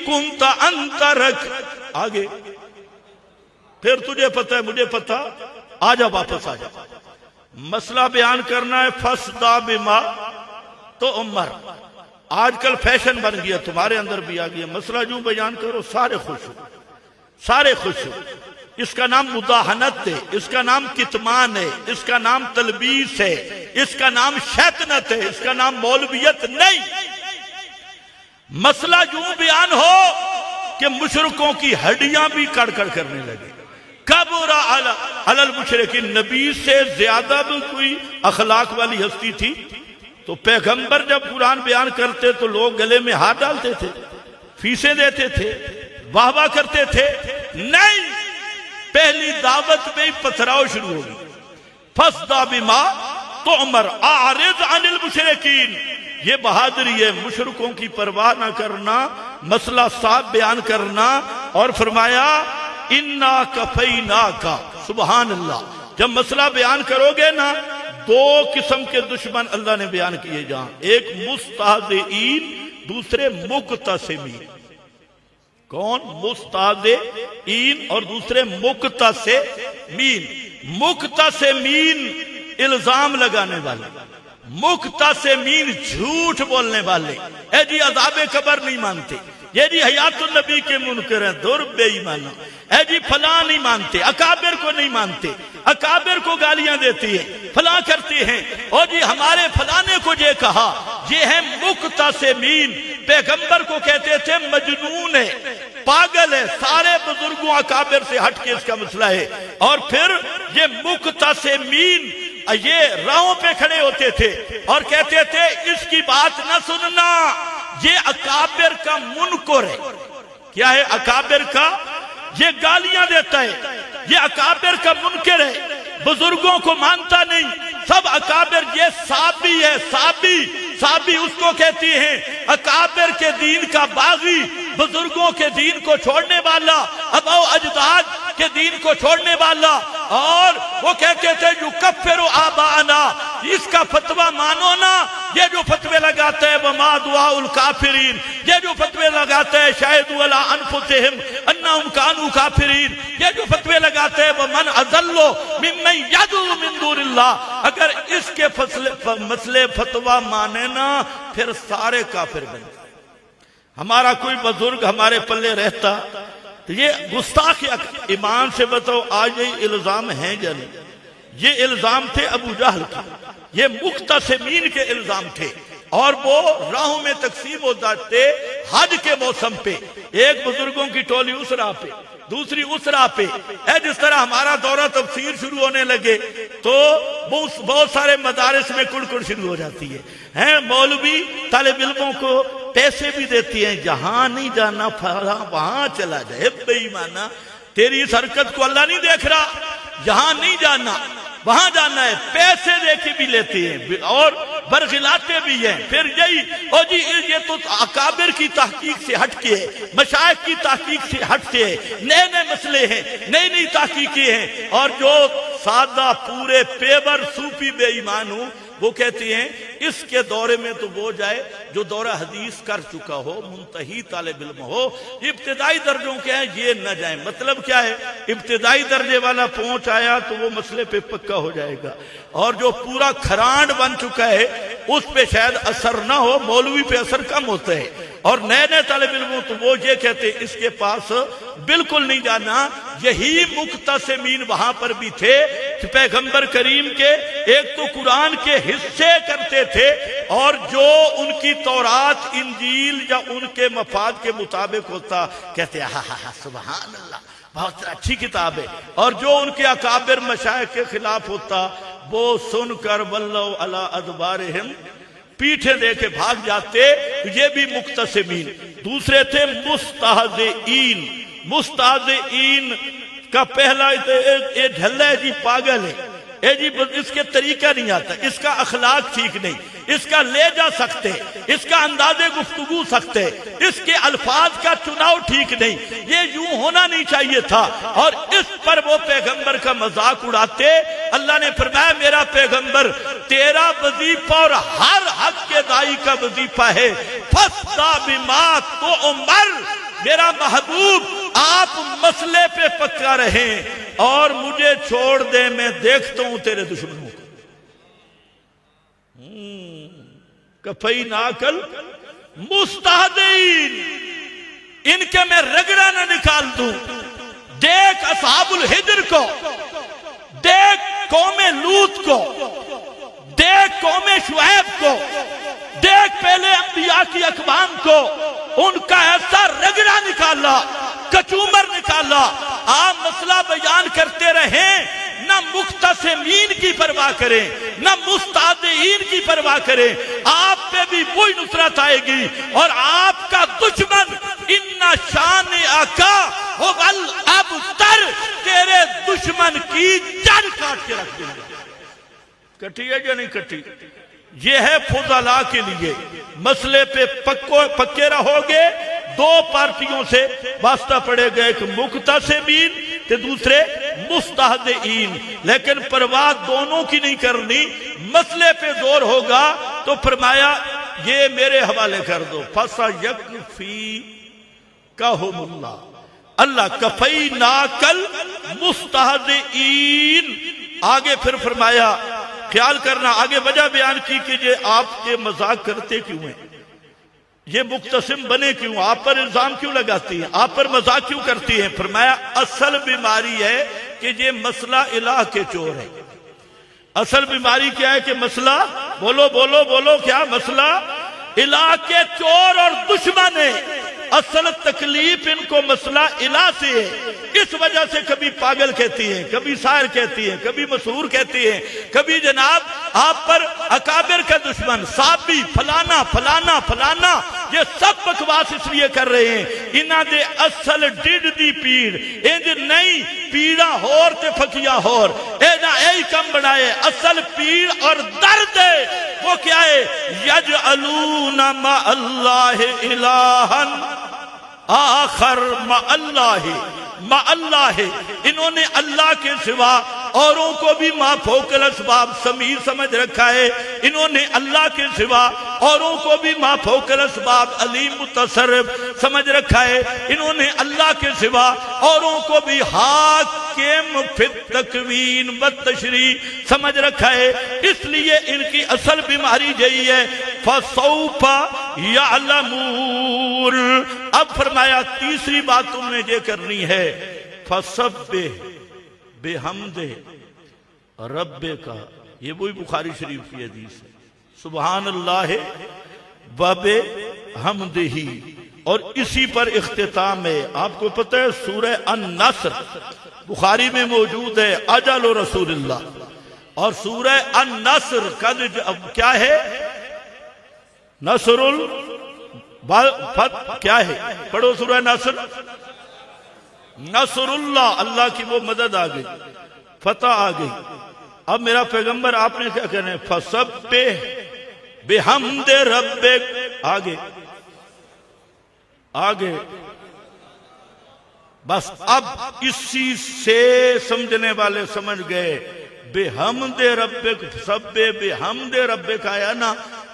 कुन्त अंत रक। आगे फिर तुझे पता है मुझे पता, आजा वापस आजा। मसला बयान करना है फसदा बिमा तो उमर। आजकल फैशन बन गया, तुम्हारे अंदर भी आ गया। मसला जो बयान करो सारे खुश हो, सारे खुश हो। इसका नाम मुदाहनत है, इसका नाम कितमान है, इसका नाम तलबीस है, इसका नाम शैतनत है, इसका नाम मौलवियत नहीं। मसला जो बयान हो कि मुशरिकों की हड्डियां भी कड़कड़ करने लगे। कबुरा अलल मुशरिकीन, नबी से ज्यादा भी कोई अखलाक वाली हस्ती थी? तो पैगंबर जब कुरान बयान करते तो लोग गले में हाथ डालते थे, फीसें देते थे, वाह वाह करते थे? नहीं, पहली दावत में ही पथराव शुरू होगी। फसदा बिमा तो उमर आरिज अनिल मुशरिकीन। ये बहादुरी है, मुशरिकों की परवाह ना करना, मसला साफ बयान करना। और फरमाया इन्ना कफैना का, सुबहान अल्लाह। जब मसला बयान करोगे ना, दो किस्म के दुश्मन अल्लाह ने बयान किए जहां, एक मुस्ताज़ीन, दूसरे मुक्तसिमीन। कौन? मुस्ताज़ीन और दूसरे मुक्तसिमीन। मुक्तसिमीन इल्जाम लगाने वाले, मुक्तसिमीन झूठ बोलने वाले। ए जी अज़ाबे कब्र नहीं मानते, ये जी हयातुन नबी के मुनकर हैं, दुर बेईमान। है जी फला नहीं मानते, अकाबिर को नहीं मानते, अकाबिर को गालियां देती है, फला करते हैं। और जी हमारे फलाने को ये कहा, ये है मुक्तसिमीन। पैगंबर को कहते थे मजनून है, पागल है। सारे बुजुर्गों अकाबिर से हट के इसका मसला है। और फिर ये मुक्तसिमीन ये राहों पे खड़े होते थे और कहते थे इसकी बात न सुनना, ये अकाबिर का मुनकर है। क्या है अकाबिर का? ये गालियां देता है, ये अकाबिर का मुनकर है, बुजुर्गों को मानता नहीं। सब अकाबिर, ये साबी है, साबी, साबी उसको कहती है अकाबिर के दीन का बागी, बुजुर्गों के दीन को छोड़ने वाला, अबौ अजदाद के दीन को छोड़ने वाला। और वो कहते थे जो कफ्फिरु आबाना, इसका फतवा मानो ना। ये जो फतवे लगाता है वमा दुआउल काफिरीन, ये जो फतवे लगाता है शाहिदु अला अनफुसिहिम अन्नहुम कानू काफिरीन, ये जो फतवे लगाता है वह मन अज़ल्लो मिम्मन यदउ मिन दूनिल्लाह। अगर इसके मसले फतवा माने ना फिर सारे काफिर बन। हमारा कोई बुजुर्ग हमारे पल्ले रहता तो ये गुस्ताख ईमान से बताओ आज ये इल्जाम है या नहीं? ये इल्जाम थे अबू जहल के, ये मुक्तसिमीन के इल्जाम थे। और वो राहों में तकसीम हो जाते हज के मौसम पे, एक बुजुर्गों की टोली उस राह पे, दूसरी उस राह पे। जिस तरह हमारा दौरा तफसीर शुरू होने लगे तो बहुत सारे मदारिस में कुड़कुड़ शुरू हो जाती है। मौलवी तालिब इल्मों को पैसे भी देती हैं, जहां नहीं जाना वहां चला जाए। बेईमाना, तेरी इस हरकत को अल्लाह नहीं देख रहा, जहां नहीं जाना वहां जाना है। पैसे देके भी लेते हैं और बरखिलाते भी हैं। फिर यही और जी ये तो अकाबिर की तहकीक से हटके है, मशाइख की तहकीक से हटते हैं, नए नए मसले हैं, नई नई तहकीकें हैं। और जो सादा पूरे पेवर सूफी बेईमान हूं वो कहती हैं इसके दौरे में तो वो जाए जो दौरा हदीस कर चुका हो, मुंतही तालिब इल्म हो। इब्तिदाई दर्जों के हैं ये न जाए। मतलब क्या है, इब्तिदाई दर्जे वाला पहुंच आया तो वो मसले पे पक्का हो जाएगा, और जो पूरा खरांड बन चुका है उस पे शायद असर ना हो, मौलवी पे असर कम होता है। और नए नए तालिब इल्म तो वो ये कहते इसके पास बिल्कुल नहीं जाना। यही मुक्तसिमीन वहां पर भी थे, पैगंबर करीम के एक तो कुरान के हिस्से करते थे, और जो उनकी तौरात इंजील या उनके मफाद के मुताबिक होता कहते हा सुभान अल्लाह बहुत अच्छी किताब है, और जो उनके अकाबिर मशाइख के खिलाफ होता वो सुनकर वल्लौ अला अदबारिहिम पीठे दे के भाग जाते। ये भी मुक्तसिमीन। दूसरे थे मुस्ताहज़ीन। मुस्ताहज़ीन का पहला ये ढल्ला है जी, पागल है, ए जी इसके तरीका नहीं आता, इसका अखलाक ठीक नहीं, इसका ले जा सकते, इसका अंदाजे गुफ्तगू सकते, इसके अल्फाज का चुनाव ठीक नहीं, ये यूं होना नहीं चाहिए था। और इस पर वो पैगंबर का मजाक उड़ाते। अल्लाह ने फरमाया मेरा पैगंबर तेरा वजीफा और हर हक के दाई का वजीफा है, फस्ता बिमा तो उमर, मेरा महबूब आप मसले पे पक्का रहें और मुझे छोड़ दे, मैं देखता हूं तेरे दुश्मनों को। कफई नाकल मुस्ताहदीन, इनके मैं रगड़ा न निकाल दूं। देख असहाबुल हिज्र को, देख कौमे लूत को, देख कौमे शुएब को, देख पहले अंबिया की अकवाम को, उनका ऐसा रगड़ा निकाला, कचूमर निकाला। आप मसला बयान करते रहे, न मुख्तसिमीन की परवाह करें, न मुस्तादीन की परवाह करें, आप पे भी वही नुसरत आएगी। और आपका दुश्मन इन्ना शान आका हो वल अबतर, तेरे दुश्मन की जड़ काट के रख देंगे। कटी है या नहीं कटी? ये है फुज़ला के लिए। मसले पे पक्के रहोगे, दो पार्टियों से वास्ता पड़ेगा, एक मुक्तसिमीन ते दूसरे मुस्ताहज़ीन। लेकिन परवाह दोनों की नहीं करनी, मसले पे जोर होगा तो फरमाया ये मेरे हवाले कर दो। फसा यकफी कहमुल्लाह, अल्लाह कफई नाकल मुस्ताहज़ीन। आगे फिर फरमाया, ख्याल करना, आगे वजह बयान की कि ये आपके मजाक करते क्यों हैं, ये मुक्तसिम बने क्यों, आप पर इल्जाम क्यों लगाती हैं, आप पर मजाक क्यों करती हैं। फरमाया असल बीमारी है कि ये मसला इलाह के चोर है। असल बीमारी क्या है कि मसला, बोलो बोलो बोलो, क्या मसला इलाह के चोर और दुश्मन है। असल तकलीफ इनको मसला इलाह से है। इस वजह से कभी पागल कहती है, कभी शायर कहती है, कभी मशहूर कहती है, कभी जनाब आप पर अकाबिर का दुश्मन, साबी, फलाना फलाना फलाना, ये सब बकवास इसलिए कर रहे हैं। इन्हां दे असल डिड दी पीड़ इंज नहीं, पीड़ा होर ते फकिया होर, ए ना यही कम बनाए। असल पीड़ और दर्द है वो क्या है, यजअलूना मा अल्लाह इलाहन आखर मा अल्लाह, इन्होंने अल्लाह के सिवा औरों को भी मा फौकल असबाब समीर समझ रखा है। इन्होंने अल्लाह के सिवा औरों को भी मा फौकल असबाब अलीम मुतसर्रिफ समझ रखा है। इन्होंने अल्लाह के सिवा औरों को भी हाकिम फित तकवीन व तशरी समझ रखा है। इसलिए इनकी असल बीमारी यही है, फसौफा यअलमून। अब फरमाया तीसरी बात तुमने ये करनी है, फसब्बिह बेहम्दे रब्बे का, ये वही बुखारी शरीफ की हदीस है, सुभान अल्लाह बबे हमदही। और इसी पर इख्तिताम है। आपको पता है सूरह अन-नस्र बुखारी में मौजूद है, अजल रसूलुल्लाह, और सूरह अन-नस्र का क्या है, नसरुल क्या है, पढ़ो सूरह नस्र। नसरुल्लाह, अल्लाह की वो मदद आ गई, फतह आ गई। अब मेरा पैगंबर आपने क्या कहना है, फसब्बिह बिहम्दे रब्बिक, आगे आगे। बस अब इसी से समझने वाले समझ गए, बेहमदे रब्बिक, सब्बे बेहमदे रब्बिक आया ना,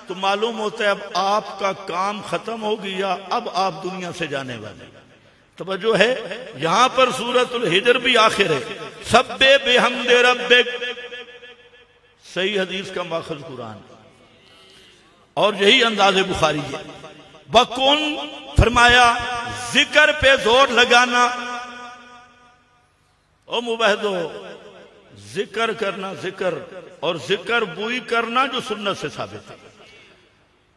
तो मालूम होता है अब आपका काम खत्म हो गया, अब आप दुनिया से जाने वाले। तवज्जो है, यहां पर सूरतुल हिजर भी आखिर है, सब्बे बेहमदे रब्बिक। सही हदीस का माखज़ कुरान और यही अंदाज़े बुखारी है। बकुन फरमाया जिक्र पे जोर लगाना। ओ मुबहदो, जिक्र करना, जिक्र और जिक्र बुई करना जो सुन्नत से साबित है।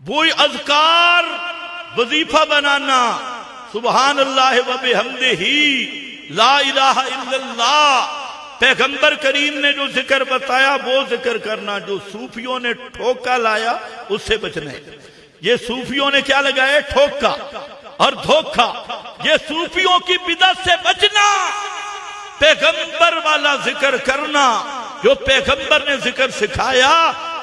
बुई अज़कार वजीफा बनाना, सुबहान अल्लाह व बिहम्दिही ला इलाहा इल्लल्लाह। पैगंबर करीम ने जो जिक्र बताया वो जिक्र करना। जो सूफियों ने ठोका लाया उससे बचना है। ये सूफियों ने क्या लगाया? ठोका और धोखा। ये सूफियों की बिदअत से बचना, पैगंबर वाला जिक्र करना, जो पैगंबर ने जिक्र सिखाया,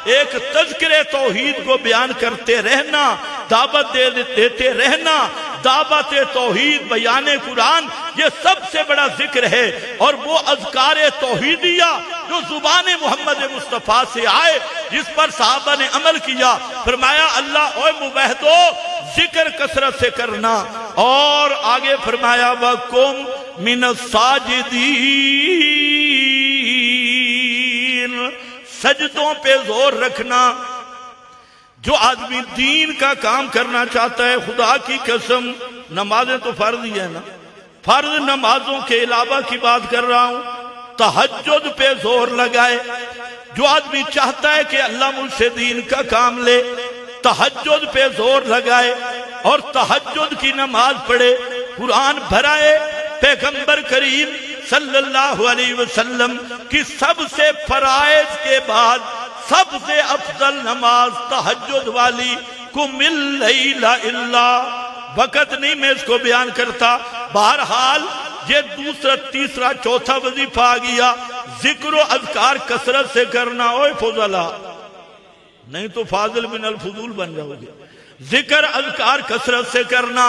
एक तज़किरे तौहीद को बयान करते रहना, दावत देते रहना, दावत तौहीद, बयान कुरान, ये सबसे बड़ा जिक्र है। और वो अज़कार तौहीदिया जो जुबान मोहम्मद मुस्तफ़ा से आए, जिस पर सहाबा ने अमल किया। फरमाया अल्लाह ओए मुबहदो जिक्र कसरत से करना। और आगे फरमाया वकुम मिनस साजिदीन, सजदों पे जोर रखना। जो आदमी दीन का काम करना चाहता है, खुदा की कसम, नमाजें तो फर्ज ही है ना, फर्ज नमाजों के अलावा की बात कर रहा हूं, तहज्जुद पे जोर लगाए। जो आदमी चाहता है कि अल्लाह मुझसे दीन का काम ले, तहज्जुद पे जोर लगाए और तहज्जुद की नमाज पढ़े, कुरान भराए। पैगंबर करीम सल्लल्लाहु अलैहि वसल्लम की सबसे फराइज के बाद सबसे अफजल नमाज तहज्जुद वाली कुमिल लैला इल्ला। वक़्त नहीं मैं इसको बयान करता। बहरहाल ये दूसरा, तीसरा, चौथा वजीफा आ गया, जिक्र और अज़कार कसरत से करना। ओए फुज़ला, नहीं तो फाजिल बिन अल फुजूल बन जाओगे। जिक्र अज़कार कसरत से करना,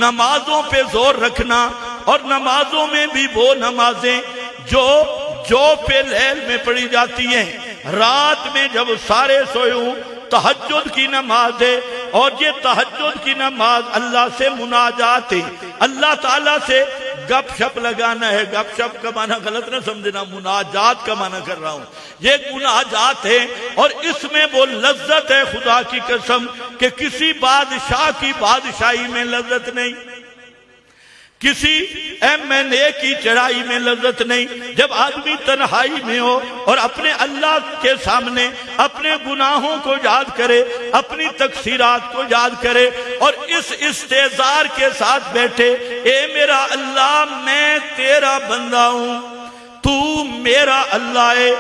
नमाजों पे जोर रखना। और नमाजों में भी वो नमाजें जो पे लैल में पढ़ी जाती हैं, रात में जब सारे सोए, तहज्जुद की नमाज है। और ये तहज्जुद की नमाज अल्लाह से मुनाजात है, अल्लाह ताला से गपशप लगाना है। गपशप का माना गलत ना समझना, मुनाजात का माना कर रहा हूं। ये मुनाजात है और इसमें वो लज्जत है, खुदा की कसम, कि किसी बादशाह की बादशाही में लज्जत नहीं, किसी MNA की चढ़ाई में लज्जत नहीं। जब आदमी तन्हाई में हो और अपने अल्लाह के सामने अपने गुनाहों को याद करे, अपनी तकसीरात को याद करे और इस इस्तेजार के साथ बैठे, ए मेरा अल्लाह मैं तेरा बंदा हूं, तू मेरा अल्लाह है,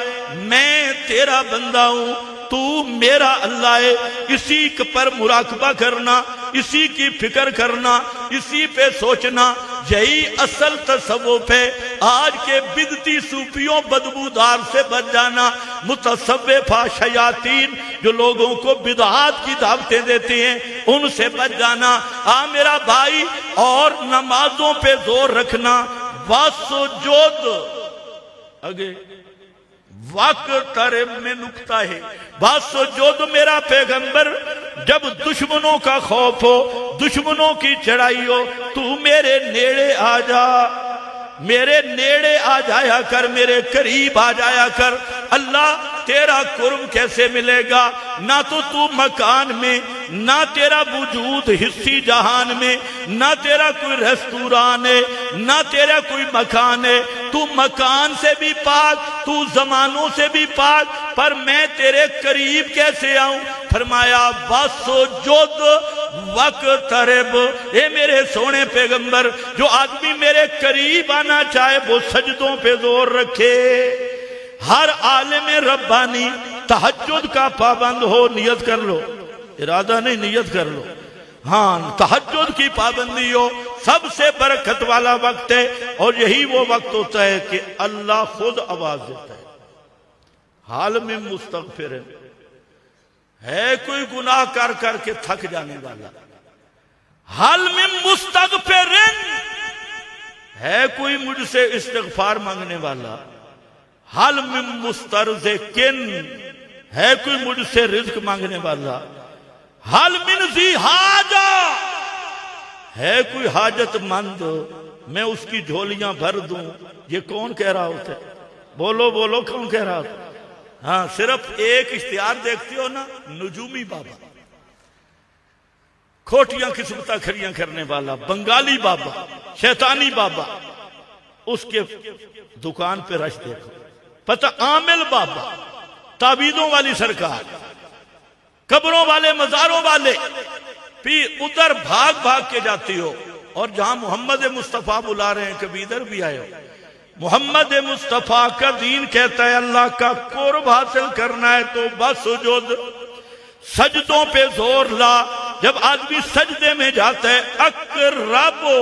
मैं तेरा बंदा हूं, तू मेरा अल्लाह है। इसी पर मुराकबा करना, इसी की फिक्र करना, इसी पे सोचना, यही असल तसव्वुफ है। आज के बिदती सूफियों बदबूदार से बच जाना, मुतसव्विफा शयातीन जो लोगों को बिदअत की दावतें देते हैं, उनसे बच जाना। आ मेरा भाई, और नमाजों पे जोर रखना। वासुजुद आगे वक्त में नुकता है। वासुजुद मेरा पैगंबर, जब दुश्मनों का खौफ हो, दुश्मनों की चढ़ाई हो, तू मेरे नेड़े आ जा, मेरे नेड़े आ जाया कर, मेरे करीब आ जाया कर। अल्लाह तेरा कुर्ब कैसे मिलेगा? ना तो तू मकान में, ना तेरा वजूद हिस्सी जहान में, ना तेरा कोई रेस्तुरान है, ना तेरा कोई मकान है। तू मकान से भी पाक, तू जमानों से भी पाक, पर मैं तेरे करीब कैसे आऊं? फरमाया वासुजुद वक्तरब। ए मेरे सोने पैगंबर, जो आदमी मेरे करीब आना चाहे वो सजदों पे जोर रखे। हर आलिम रब्बानी तहज्जुद का पाबंद हो, नियत कर लो, इरादा नहीं, नियत कर लो। हाँ, तहज्जुद की पाबंदी हो, सबसे बरकत वाला वक्त है। और यही वो वक्त होता है कि अल्लाह खुद आवाज देता है। हाल में मुस्तगफिर है कोई गुनाह कर करके थक जाने वाला, हाल में मुस्तगफिर है कोई मुझसे इस्तिगफार मांगने वाला, हल मिन मुस्तरज़िकिन, है कोई मुझसे रिज्क मांगने वाला? हल मिन ज़ी हाजा, है कोई हाजतमंद, मैं उसकी झोलियां भर दूं। ये कौन कह रहा होता है? बोलो बोलो, कौन कह रहा होता? हाँ, सिर्फ एक इश्तिहार देखते हो ना, नजूमी बाबा, खोटियां किस्मता खड़ियां करने वाला बंगाली बाबा, शैतानी बाबा, उसके दुकान पे रश देखो। पता, आमिल बाबा, ताबीदों वाली सरकार, कब्रों वाले, मजारों वाले, फिर उधर भाग भाग के जाती हो, और जहां मोहम्मद मुस्तफा बुला रहे हैं कभी इधर भी आए हो। मोहम्मद मुस्तफा का दीन कहता है अल्लाह का कुर्ब हासिल करना है तो बस सुजूद, सजदों पे जोर ला। जब आदमी सजदे में जाता है, अक़रबो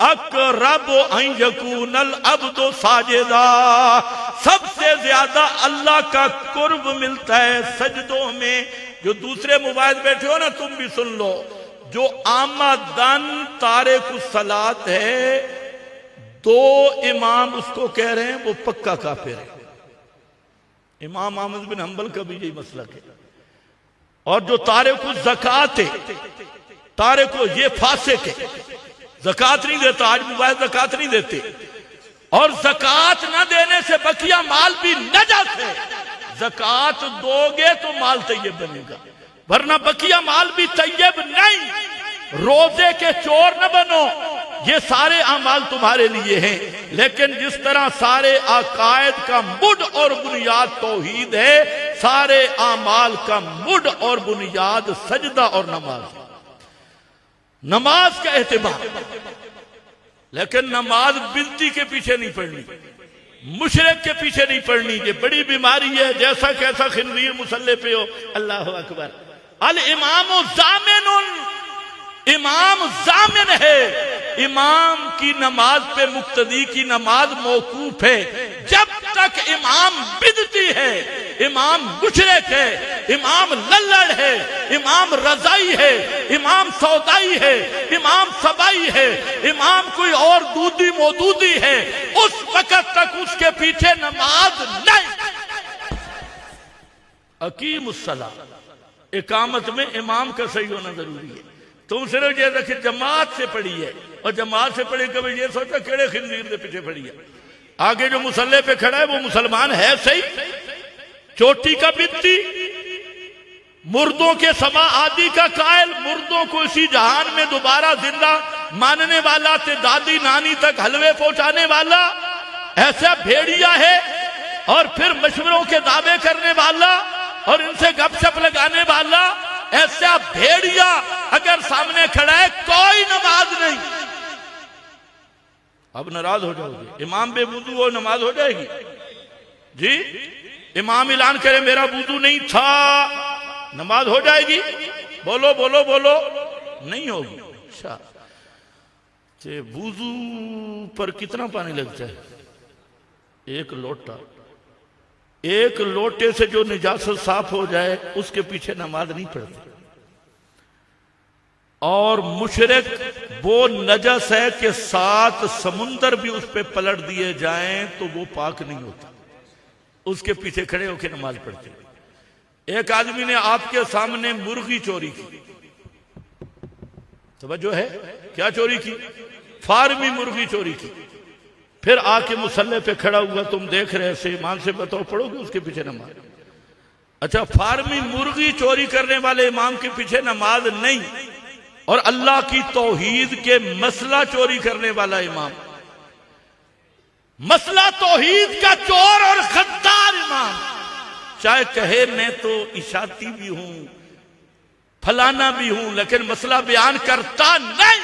अक़रबो अन यकूनल अब्दु साजिदा, सबसे ज्यादा अल्लाह का कुर्ब मिलता है सजदों में। जो दूसरे मोबाइल बैठे हो ना, तुम भी सुन लो, जो आमदन तारिकुस सलात है, दो इमाम उसको कह रहे हैं वो पक्का काफिर है। इमाम अहमद बिन हंबल का भी यही मसलक है। और जो तारिकुस ज़कात है, तारिको, ये फासिक है, ज़कात नहीं देता। आज मोबाइल ज़कात नहीं देते, और ज़कात ना देने से बकिया माल भी नजस है। ज़कात दोगे तो माल तैयब बनेगा, वरना बकिया माल भी तैयब नहीं। रोजे के चोर न बनो, ये सारे अमाल तुम्हारे लिए हैं। लेकिन जिस तरह सारे अकायद का मुड और बुनियाद तौहीद है, सारे अमाल का मुड और बुनियाद सजदा और नमाज है। नमाज का एहतिमाम, लेकिन नमाज बिल्ती के पीछे नहीं पढ़नी, मुशरिक के पीछे नहीं पढ़नी। ये बड़ी बीमारी है। जैसा कैसा खिनवीर मुसल्ले पे हो, अल्लाह अकबर। अल इमाम जामिनुन, इमाम जामिन है। इमाम की नमाज पे मुक्तदी की नमाज मौकूफ है। जब तक इमाम बिदती है, इमाम मुशरिक है, इमाम लल्लड़ है, इमाम रजाई है, इमाम सौदाई है, इमाम सबाई है, इमाम कोई और दूधी मौदूदी है, उस वक्त तक उसके पीछे नमाज नहीं। अकीमुस्सला, इकामत में इमाम का सही होना जरूरी है। तुम सिर्फ ये देखिए जमात से पढ़ी है, और जमात से पढ़ी कभी ये सोचा केड़े खिंजीर के पीछे पढ़ी है। आगे जो मुसल्ले पे खड़ा है वो मुसलमान है सही, चोटी का बित्ती, मुर्दों के समा आदि का कायल, मुर्दों को इसी जहान में दोबारा जिंदा मानने वाला, ते दादी नानी तक हलवे पहुंचाने वाला, ऐसा भेड़िया है। और फिर मशवरों के दावे करने वाला और इनसे गपशप लगाने वाला, ऐसा भेड़िया अगर सामने खड़ा है, कोई नमाज नहीं। अब नाराज हो जाओगे, इमाम बेवुजू हो नमाज हो जाएगी जी? इमाम ऐलान करे मेरा वुजू नहीं था, नमाज हो जाएगी? बोलो बोलो बोलो, नहीं होगी। अच्छा, वुजू पर कितना पानी लगता है? एक लोटा। एक लोटे से जो निजासत साफ हो जाए उसके पीछे नमाज नहीं पढ़ती। और मुशरिक वो नजस है कि 7 समुंदर भी उस पे पलट दिए जाएं तो वो पाक नहीं होता, उसके पीछे खड़े होकर नमाज पढ़ते। एक आदमी ने आपके सामने मुर्गी चोरी की, तवज्जो है, क्या चोरी की? फार्मी मुर्गी चोरी की। फिर आके मुसल्ले पे खड़ा हुआ, तुम देख रहे से, ईमान से बताओ पढ़ोगे उसके पीछे नमाज? अच्छा, फार्मी मुर्गी चोरी करने वाले इमाम के पीछे नमाज नहीं, और अल्लाह की तौहीद के मसला चोरी करने वाला इमाम, मसला तौहीद का चोर और गद्दार इमाम, चाहे कहे मैं तो इशाती भी हूं, फलाना भी हूं, लेकिन मसला बयान करता नहीं,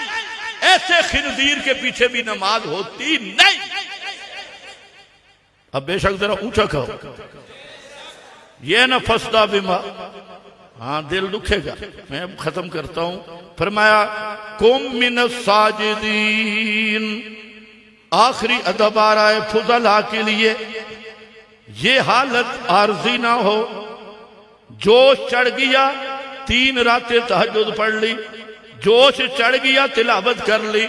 ऐसे खिंजीर के पीछे भी नमाज होती नहीं। अब बेशक जरा ऊंचा कहो, ये न फसदा बिमा, हाँ दिल दुखेगा। मैं खत्म करता हूं। फरमाया कुम मिन साजिदीन, आखिरी अदब आ रहा है फुजला के लिए। ये हालत आर्जी ना हो, जोश चढ़ गया, 3 रातें तहज्जुद पढ़ ली, जोश चढ़ गया तिलावत कर ली,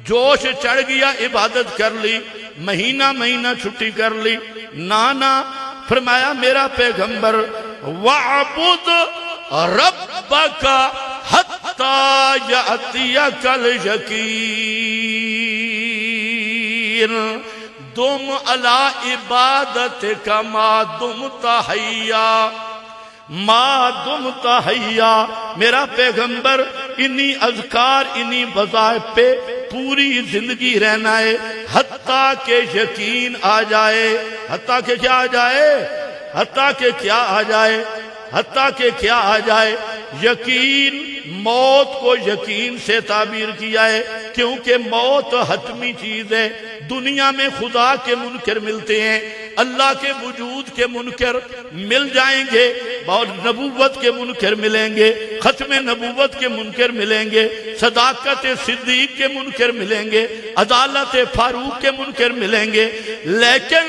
जोश चढ़ गया इबादत कर ली, महीना महीना छुट्टी कर ली, नाना फरमाया मेरा पैगंबर वअबुद रब्बका हत्ता यातियकल यकीन तुम अला इबादत का मादुम तहैया मादुम तहैया। मेरा पैगंबर इन्हीं अज़कार इन्हीं वज़ाइफ पे पूरी जिंदगी रहना है हत्ता के यकीन आ जाए। हत्ता के क्या आ जाए? हत्ता के क्या आ जाए? हत्ता के क्या आ जाए? यकीन, मौत को यकीन से ताबीर किया है क्योंकि मौत हतमी चीज है। दुनिया में खुदा के मुनकर मिलते हैं, अल्लाह के वजूद के मुनकर मिल जाएंगे और नबूवत के मुनकर मिलेंगे, खत्म नबूवत के मुनकर मिलेंगे, सदाकत सिद्दीक के मुनकर मिलेंगे, अदालत फारूक के मुनकर मिलेंगे। लेकिन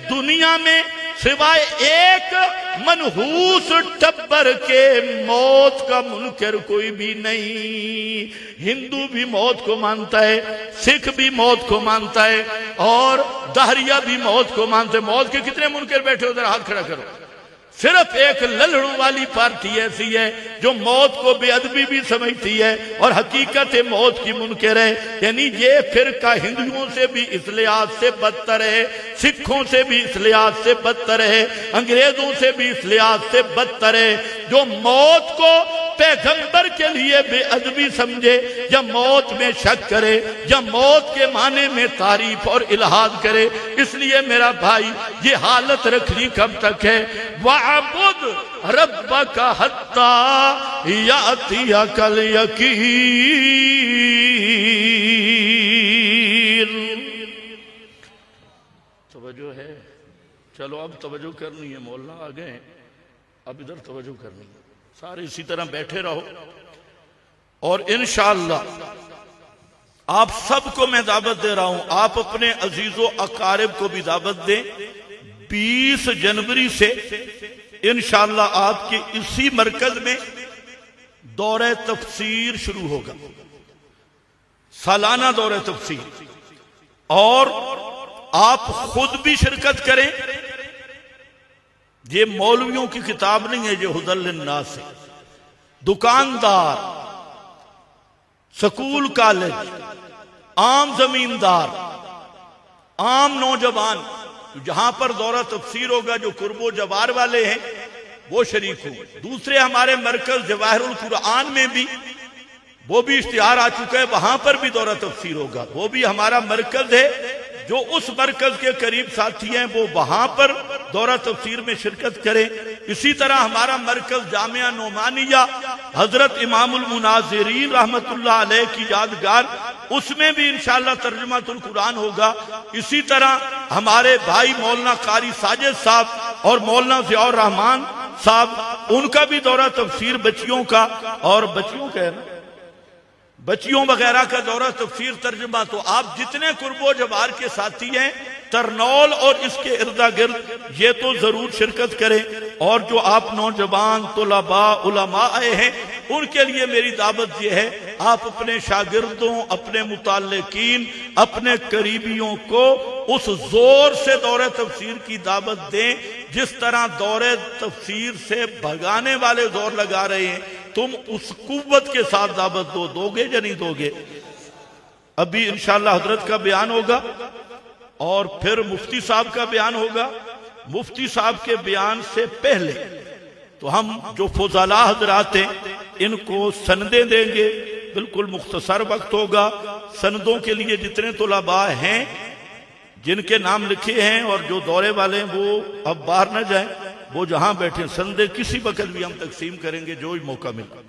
दुनिया में सिवाय एक मनहूस टब्बर के मौत का मुनकर कोई भी नहीं। हिंदू भी मौत को मानता है, सिख भी मौत को मानता है और दहरिया भी मौत को मानते हैं। मौत के कितने मुनकर बैठे हो? जरा हाथ खड़ा करो। सिर्फ एक लल्हड़ों वाली पार्टी ऐसी है जो मौत को बेअदबी भी समझती है और हकीकत मौत की मुनकर है। यानी ये फिरका हिंदुओं से भी इस लिहाज से बदतर है, सिखों से भी इस लिहाज से बदतर है, अंग्रेजों से भी इस लिहाज से बदतर है, जो मौत को पैगंबर के लिए बेअदबी समझे या मौत में शक करे या मौत के माने में तारीफ और इल्हाद करे। इसलिए मेरा भाई ये हालत रखनी कब तक है? वअबुद रब्बका हत्ता यातियकल यकीन। तवज्जो है? चलो अब तवज्जो करनी है, मौलाना आ गए, अब इधर तवज्जो करनी है। सारे इसी तरह बैठे रहो और इंशाअल्लाह आप सबको मैं दावत दे रहा हूं, आप अपने अजीजो अकारिब को भी दावत दें। 20 जनवरी से इंशाअल्लाह आपके इसी मरकज में दौरे तफसीर शुरू होगा, सालाना दौरे तफसीर, और आप खुद भी शिरकत करें। ये मौलवियों की किताब नहीं है, ये हुदल लिन्नास है। दुकानदार, स्कूल कॉलेज, आम जमींदार, आम नौजवान, जहां पर दौरा तफसीर होगा, जो कुर्बो जवार वाले हैं वो शरीक हो। दूसरे हमारे मरकज जवाहिरुल कुरान में भी वो भी इश्तिहार आ चुका है, वहां पर भी दौरा तफसीर होगा। वो भी हमारा मरकज है, जो उस मरकज के करीब साथी हैं वो वहां पर दौरा तफसीर में शिरकत करें। इसी तरह हमारा मरकज जामिया नोमानिया हजरत इमामुल मुनाजिरीन रहमतुल्लाह अलैह की यादगार, उसमें भी इंशाअल्लाह तर्जुमातुल कुरान होगा। इसी तरह हमारे भाई मौलाना कारी साजिद साहब और मौलाना ज़ियाउर रहमान साहब, उनका भी दौरा तफसीर बच्चियों का, और बच्चियों का है ना, बच्चियों वगैरह का दौरा तफसीर तर्जुमा। तो आप जितने कुर्बो जवार के साथी हैं तरनौल और इसके इर्दा गिर्द, ये तो जरूर शिरकत करें। और जो आप नौजवान तुलबा उलमा आए हैं उनके लिए मेरी दावत यह है, आप अपने शागिर्दों, अपने मुताल्लिकीन, अपने करीबियों को उस जोर से दौरे तफसीर की दावत दें जिस तरह दौरे तफसीर से भगाने वाले जोर लगा रहे हैं। तुम उस कुव्वत के साथ दावत दोगे या नहीं दोगे? अभी इंशाअल्लाह हजरत का बयान होगा और फिर मुफ्ती साहब का बयान होगा। मुफ्ती साहब के बयान से पहले तो हम जो फुज़ला हजरात हैं इनको सनदें देंगे, बिल्कुल मुख्तसर वक्त होगा। सनदों के लिए जितने तुलबा हैं जिनके नाम लिखे हैं और जो दौरे वाले हैं वो अब बाहर न जाएं, वो जहां बैठे संदे किसी वक्त भी हम तकसीम करेंगे जो ही मौका मिले।